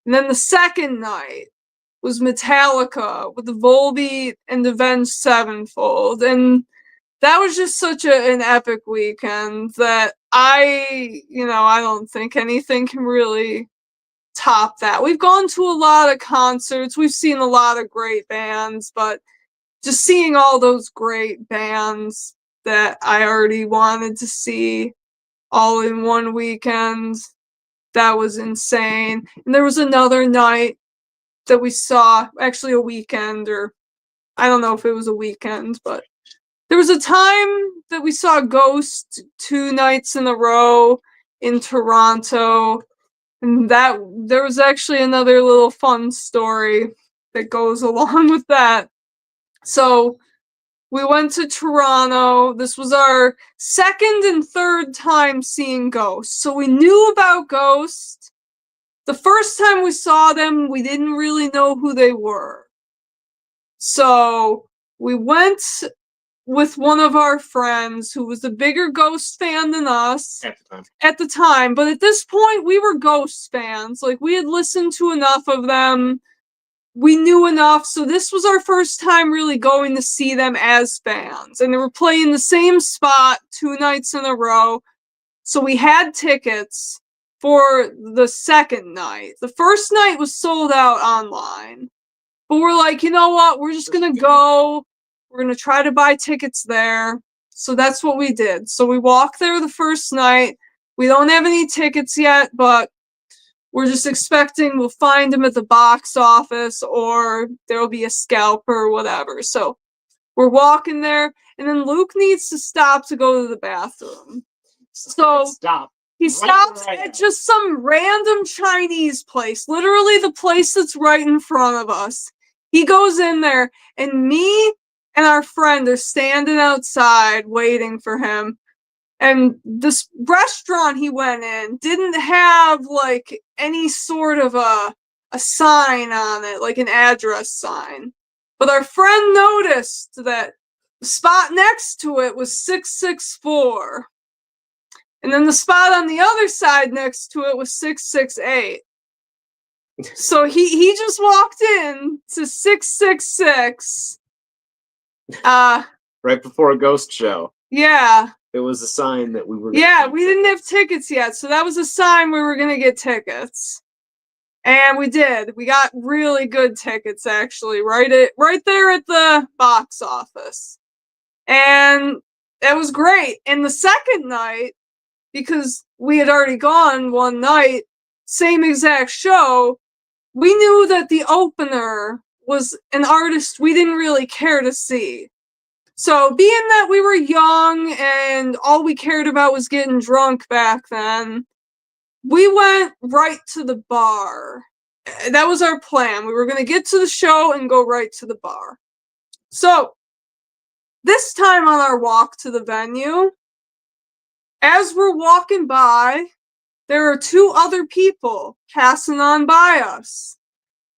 And then the second night was Metallica with the Volbeat and Avenged Sevenfold. And that was just such an epic weekend that I don't think anything can really top that. We've gone to a lot of concerts, we've seen a lot of great bands, but just seeing all those great bands that I already wanted to see all in one weekend, that was insane. And there was another night that we saw, actually a weekend, or I don't know if it was a weekend, but there was a time that we saw Ghost 2 nights in a row in Toronto. And that there was actually another little fun story that goes along with that. So we went to Toronto. This was our second and third time seeing Ghost. So we knew about Ghost. The first time we saw them, we didn't really know who they were. So we went with one of our friends who was a bigger Ghost fan than us at the time. But at this point, we were Ghost fans. Like, we had listened to enough of them. We knew enough. So this was our first time really going to see them as fans. And they were playing the same spot 2 nights in a row. So we had tickets for the second night. The first night was sold out online. But we're like, you know what? We're just going to go. We're going to try to buy tickets there. So that's what we did. So we walked there the first night. We don't have any tickets yet, but we're just expecting we'll find them at the box office or there'll be a scalper or whatever. So we're walking there, and then Luke needs to stop to go to the bathroom. So he stops at just some random Chinese place, literally the place that's right in front of us. He goes in there, and me and our friend are standing outside waiting for him. And this restaurant he went in didn't have like any sort of a sign on it, like an address sign. But our friend noticed that the spot next to it was 664. And then the spot on the other side next to it was 668. So he just walked in to 666. Right before a Ghost show. Yeah. It was a sign that we were. Yeah, we didn't have tickets yet, so that was a sign we were gonna get tickets, and we did. We got really good tickets, actually, right there at the box office, and it was great. And the second night, because we had already gone one night, same exact show, we knew that the opener was an artist we didn't really care to see. So, being that we were young and all we cared about was getting drunk back then, we went right to the bar. That was our plan. We were going to get to the show and go right to the bar. So, this time on our walk to the venue, as we're walking by, there are 2 other people passing on by us.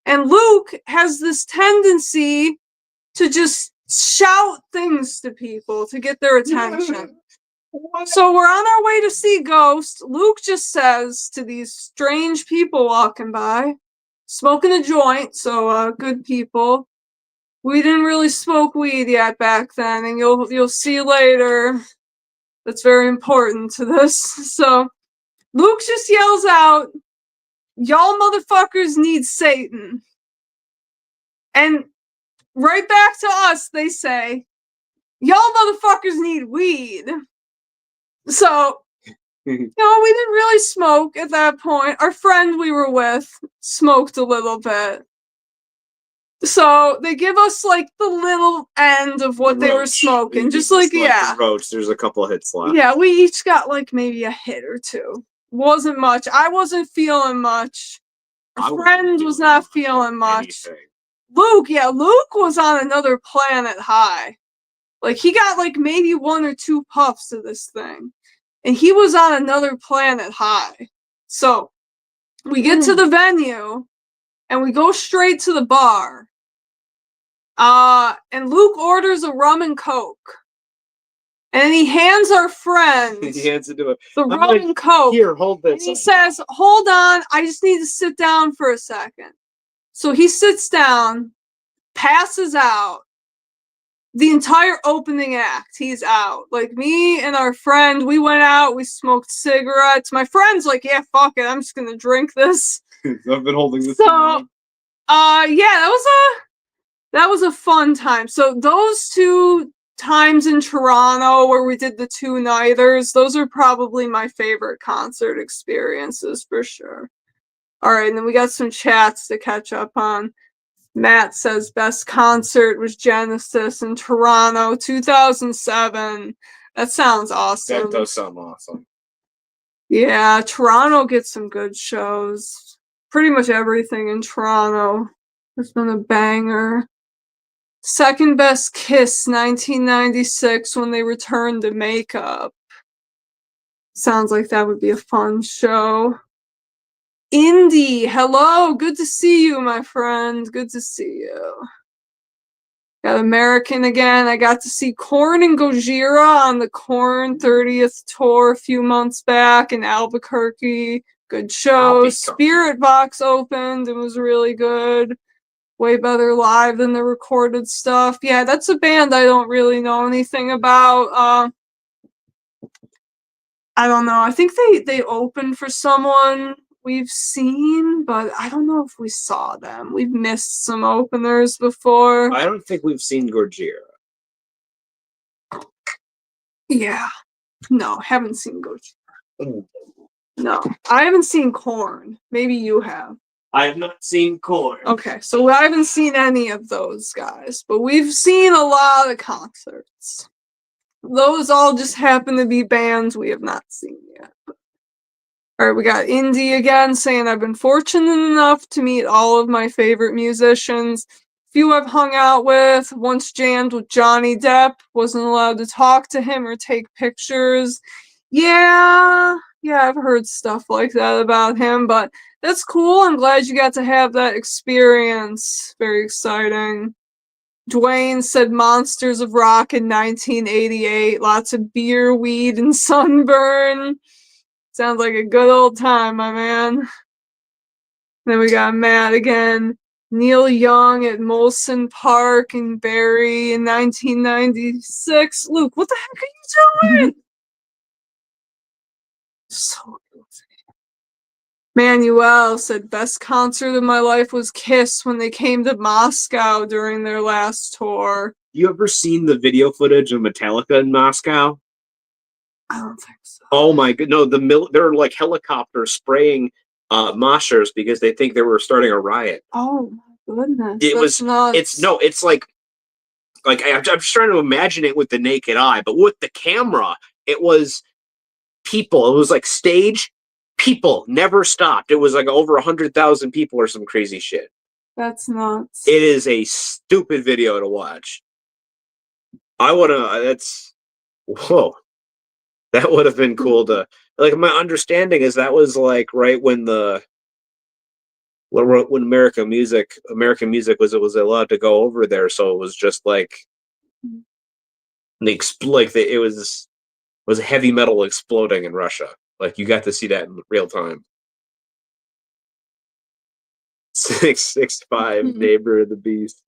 And Luke has this tendency to just shout things to people to get their attention. So we're on our way to see Ghost. Luke just says to these strange people walking by, smoking a joint, so good people. We didn't really smoke weed yet back then, and you'll see later. That's very important to this. So Luke just yells out, "Y'all motherfuckers need Satan." And right back to us, they say, "Y'all motherfuckers need weed." So, we didn't really smoke at that point. Our friend we were with smoked a little bit. So, they give us, like, the little end of what they were smoking. Just like, yeah. Roach, there's a couple of hits left. Yeah, we each got, like, maybe a hit or 2. Wasn't much. I wasn't feeling much. Our friend was not feeling much. Luke was on another planet high. Like, he got, like, maybe 1 or 2 puffs of this thing. And he was on another planet high. So, we get to the venue, and we go straight to the bar. And Luke orders a rum and coke. And he hands our friend He hands it to him. the rum and coke. Here, hold this. And he says, hold on, I just need to sit down for a second. So he sits down, passes out. The entire opening act, he's out. Like, me and our friend, we went out, we smoked cigarettes. My friend's like, yeah, fuck it, I'm just gonna drink this. I've been holding this. So, yeah, that was a fun time. So those 2 times in Toronto where we did the 2-nighters, those are probably my favorite concert experiences for sure. All right, and then we got some chats to catch up on. Matt says best concert was Genesis in Toronto, 2007. That sounds awesome. That does sound awesome. Yeah, Toronto gets some good shows. Pretty much everything in Toronto has been a banger. Second best Kiss, 1996, when they returned to makeup. Sounds like that would be a fun show. Indy, hello, good to see you, my friend. Good to see you. Got American again. I got to see Korn and Gojira on the Korn 30th tour a few months back in Albuquerque. Good show. Spirit Box opened. It was really good. Way better live than the recorded stuff. Yeah, that's a band I don't really know anything about. I don't know. I think they opened for someone we've seen, but I don't know if we saw them. We've missed some openers before. I don't think we've seen Gojira. Yeah. No, haven't seen Gojira. No, I haven't seen Korn. Maybe you have. I have not seen Korn. Okay, so I haven't seen any of those guys, but we've seen a lot of concerts. Those all just happen to be bands we have not seen yet. All right, we got Indy again saying, I've been fortunate enough to meet all of my favorite musicians. Few I've hung out with, once jammed with Johnny Depp, wasn't allowed to talk to him or take pictures. Yeah, I've heard stuff like that about him, but that's cool. I'm glad you got to have that experience. Very exciting. Dwayne said Monsters of Rock in 1988. Lots of beer, weed, and sunburn. Sounds like a good old time, my man. Then we got Matt again. Neil Young at Molson Park in Barrie in 1996. Luke, what the heck are you doing? So goofy. Manuel said best concert of my life was Kiss when they came to Moscow during their last tour. You ever seen the video footage of Metallica in Moscow? I don't think so. Oh my god, no, they're like helicopters spraying moshers because they think they were starting a riot. Oh my goodness. It's like I'm just trying to imagine it with the naked eye, but with the camera, it was people. It was like stage people never stopped. It was like over 100,000 people or some crazy shit. That's nuts. It is a stupid video to watch. Whoa. That would have been cool to, like, my understanding is that was like right when American music was allowed to go over there, so it was just like it was heavy metal exploding in Russia. Like, you got to see that in real time. 665 Neighbor of the Beast.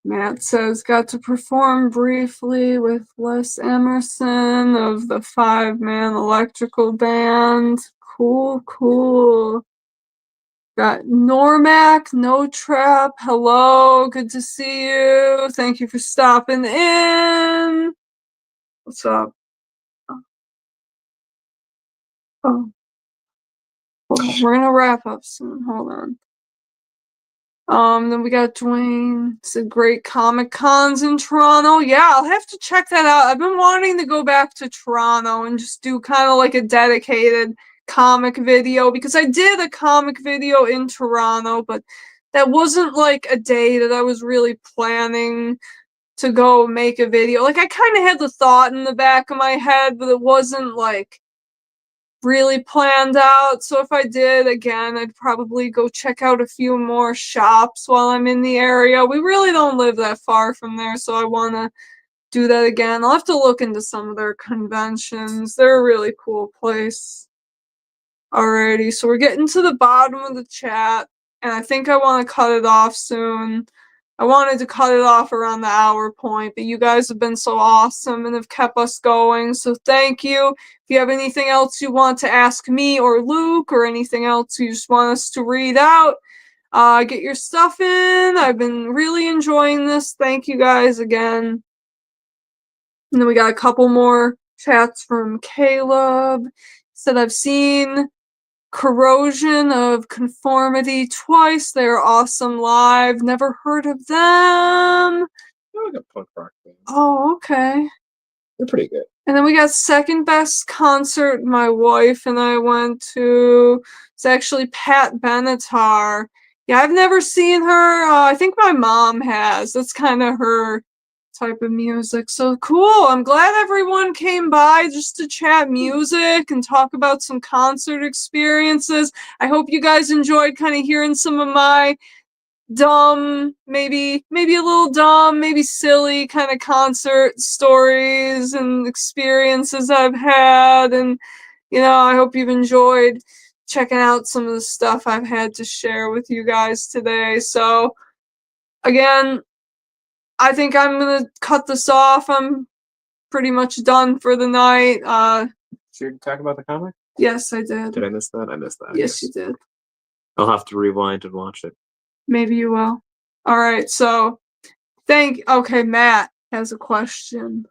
Matt says, got to perform briefly with Les Emerson of the 5-man electrical band. Cool. Got Normac, No Trap. Hello, good to see you. Thank you for stopping in. What's up? Oh. We're gonna wrap up soon. Hold on. Then we got Dwayne. Said great Comic Cons in Toronto. Yeah, I'll have to check that out. I've been wanting to go back to Toronto and just do kind of like a dedicated comic video, because I did a comic video in Toronto, but that wasn't like a day that I was really planning to go make a video. Like, I kind of had the thought in the back of my head, but it wasn't like really planned out. So if I did, again, I'd probably go check out a few more shops while I'm in the area. We really don't live that far from there, so I want to do that again. I'll have to look into some of their conventions. They're a really cool place. Alrighty, so we're getting to the bottom of the chat, and I think I want to cut it off soon. I wanted to cut it off around the hour point, but you guys have been so awesome and have kept us going, so thank you. If you have anything else you want to ask me or Luke, or anything else you just want us to read out, get your stuff in. I've been really enjoying this. Thank you guys again. And then we got a couple more chats from Caleb. He said, I've seen Corrosion of Conformity twice. They're awesome live. Never heard of them. Oh, I got punk rock band. Oh, okay. They're pretty good. And then we got second best concert my wife and I went to. It's actually Pat Benatar. Yeah, I've never seen her. I think my mom has. That's kind of her type of music. So cool. I'm glad everyone came by just to chat music and talk about some concert experiences. I hope you guys enjoyed kind of hearing some of my dumb, maybe a little dumb, maybe silly kind of concert stories and experiences I've had. And, I hope you've enjoyed checking out some of the stuff I've had to share with you guys today. So, again, I think I'm going to cut this off. I'm pretty much done for the night. Did you talk about the comic? Yes, I did. Did I miss that? I missed that. Yes, you did. I'll have to rewind and watch it. Maybe you will. All right, so okay, Matt has a question.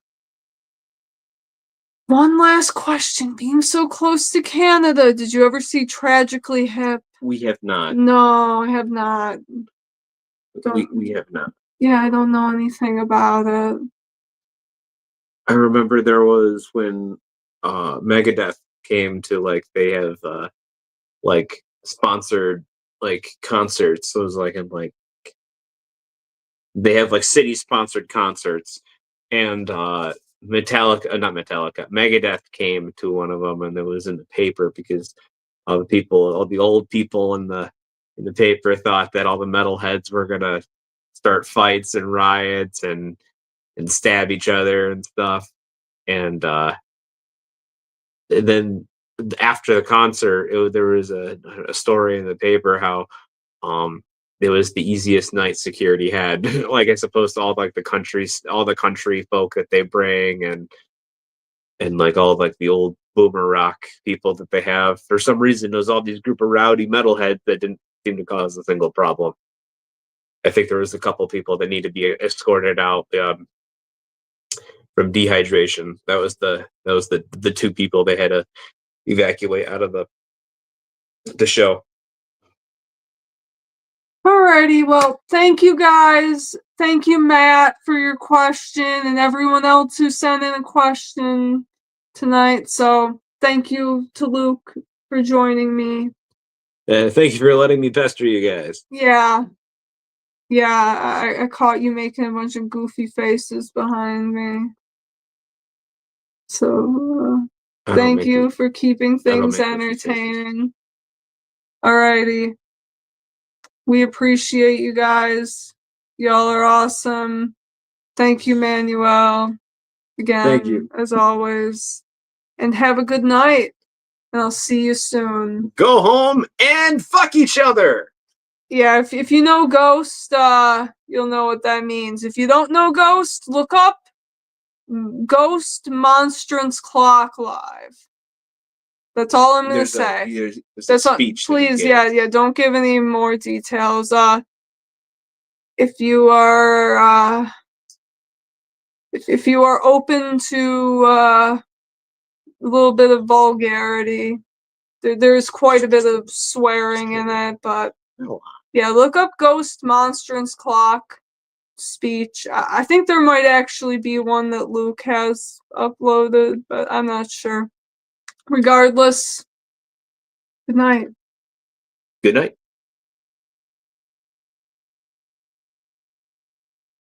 One last question. Being so close to Canada, did you ever see Tragically Hip? We have not. No, I have not. We have not. Yeah, I don't know anything about it. I remember there was when Megadeth came to they have sponsored concerts. So it was in they have city sponsored concerts, and not Metallica, Megadeth came to one of them, and it was in the paper because all the old people in the paper thought that all the metalheads were gonna start fights and riots and stab each other and stuff. And then after the concert, there was a story in the paper how it was the easiest night security had, as opposed to all all the country folk that they bring, and all the old boomer rock people that they have. For some reason, there's all these group of rowdy metalheads that didn't seem to cause a single problem. I think there was a couple people that need to be escorted out from dehydration. That was the two people they had to evacuate out of the show. Alrighty, well, thank you guys. Thank you, Matt, for your question, and everyone else who sent in a question tonight. So thank you to Luke for joining me. Thank you for letting me pester you guys. Yeah, I caught you making a bunch of goofy faces behind me. So thank you for keeping things entertaining. Alrighty. We appreciate you guys. Y'all are awesome. Thank you, Manuel. Again, Thank you. as always. And have a good night. And I'll see you soon. Go home and fuck each other. Yeah, if you know Ghost, you'll know what that means. If you don't know Ghost, look up Ghost Monstrance Clock Live. That's all I'm gonna say. That's all. Please, yeah. Don't give any more details. If you are if you are open to a little bit of vulgarity, there's quite a bit of swearing in it. But yeah, look up Ghost Monstrance Clock speech. I think there might actually be one that Luke has uploaded, but I'm not sure. Regardless, good night. Good night.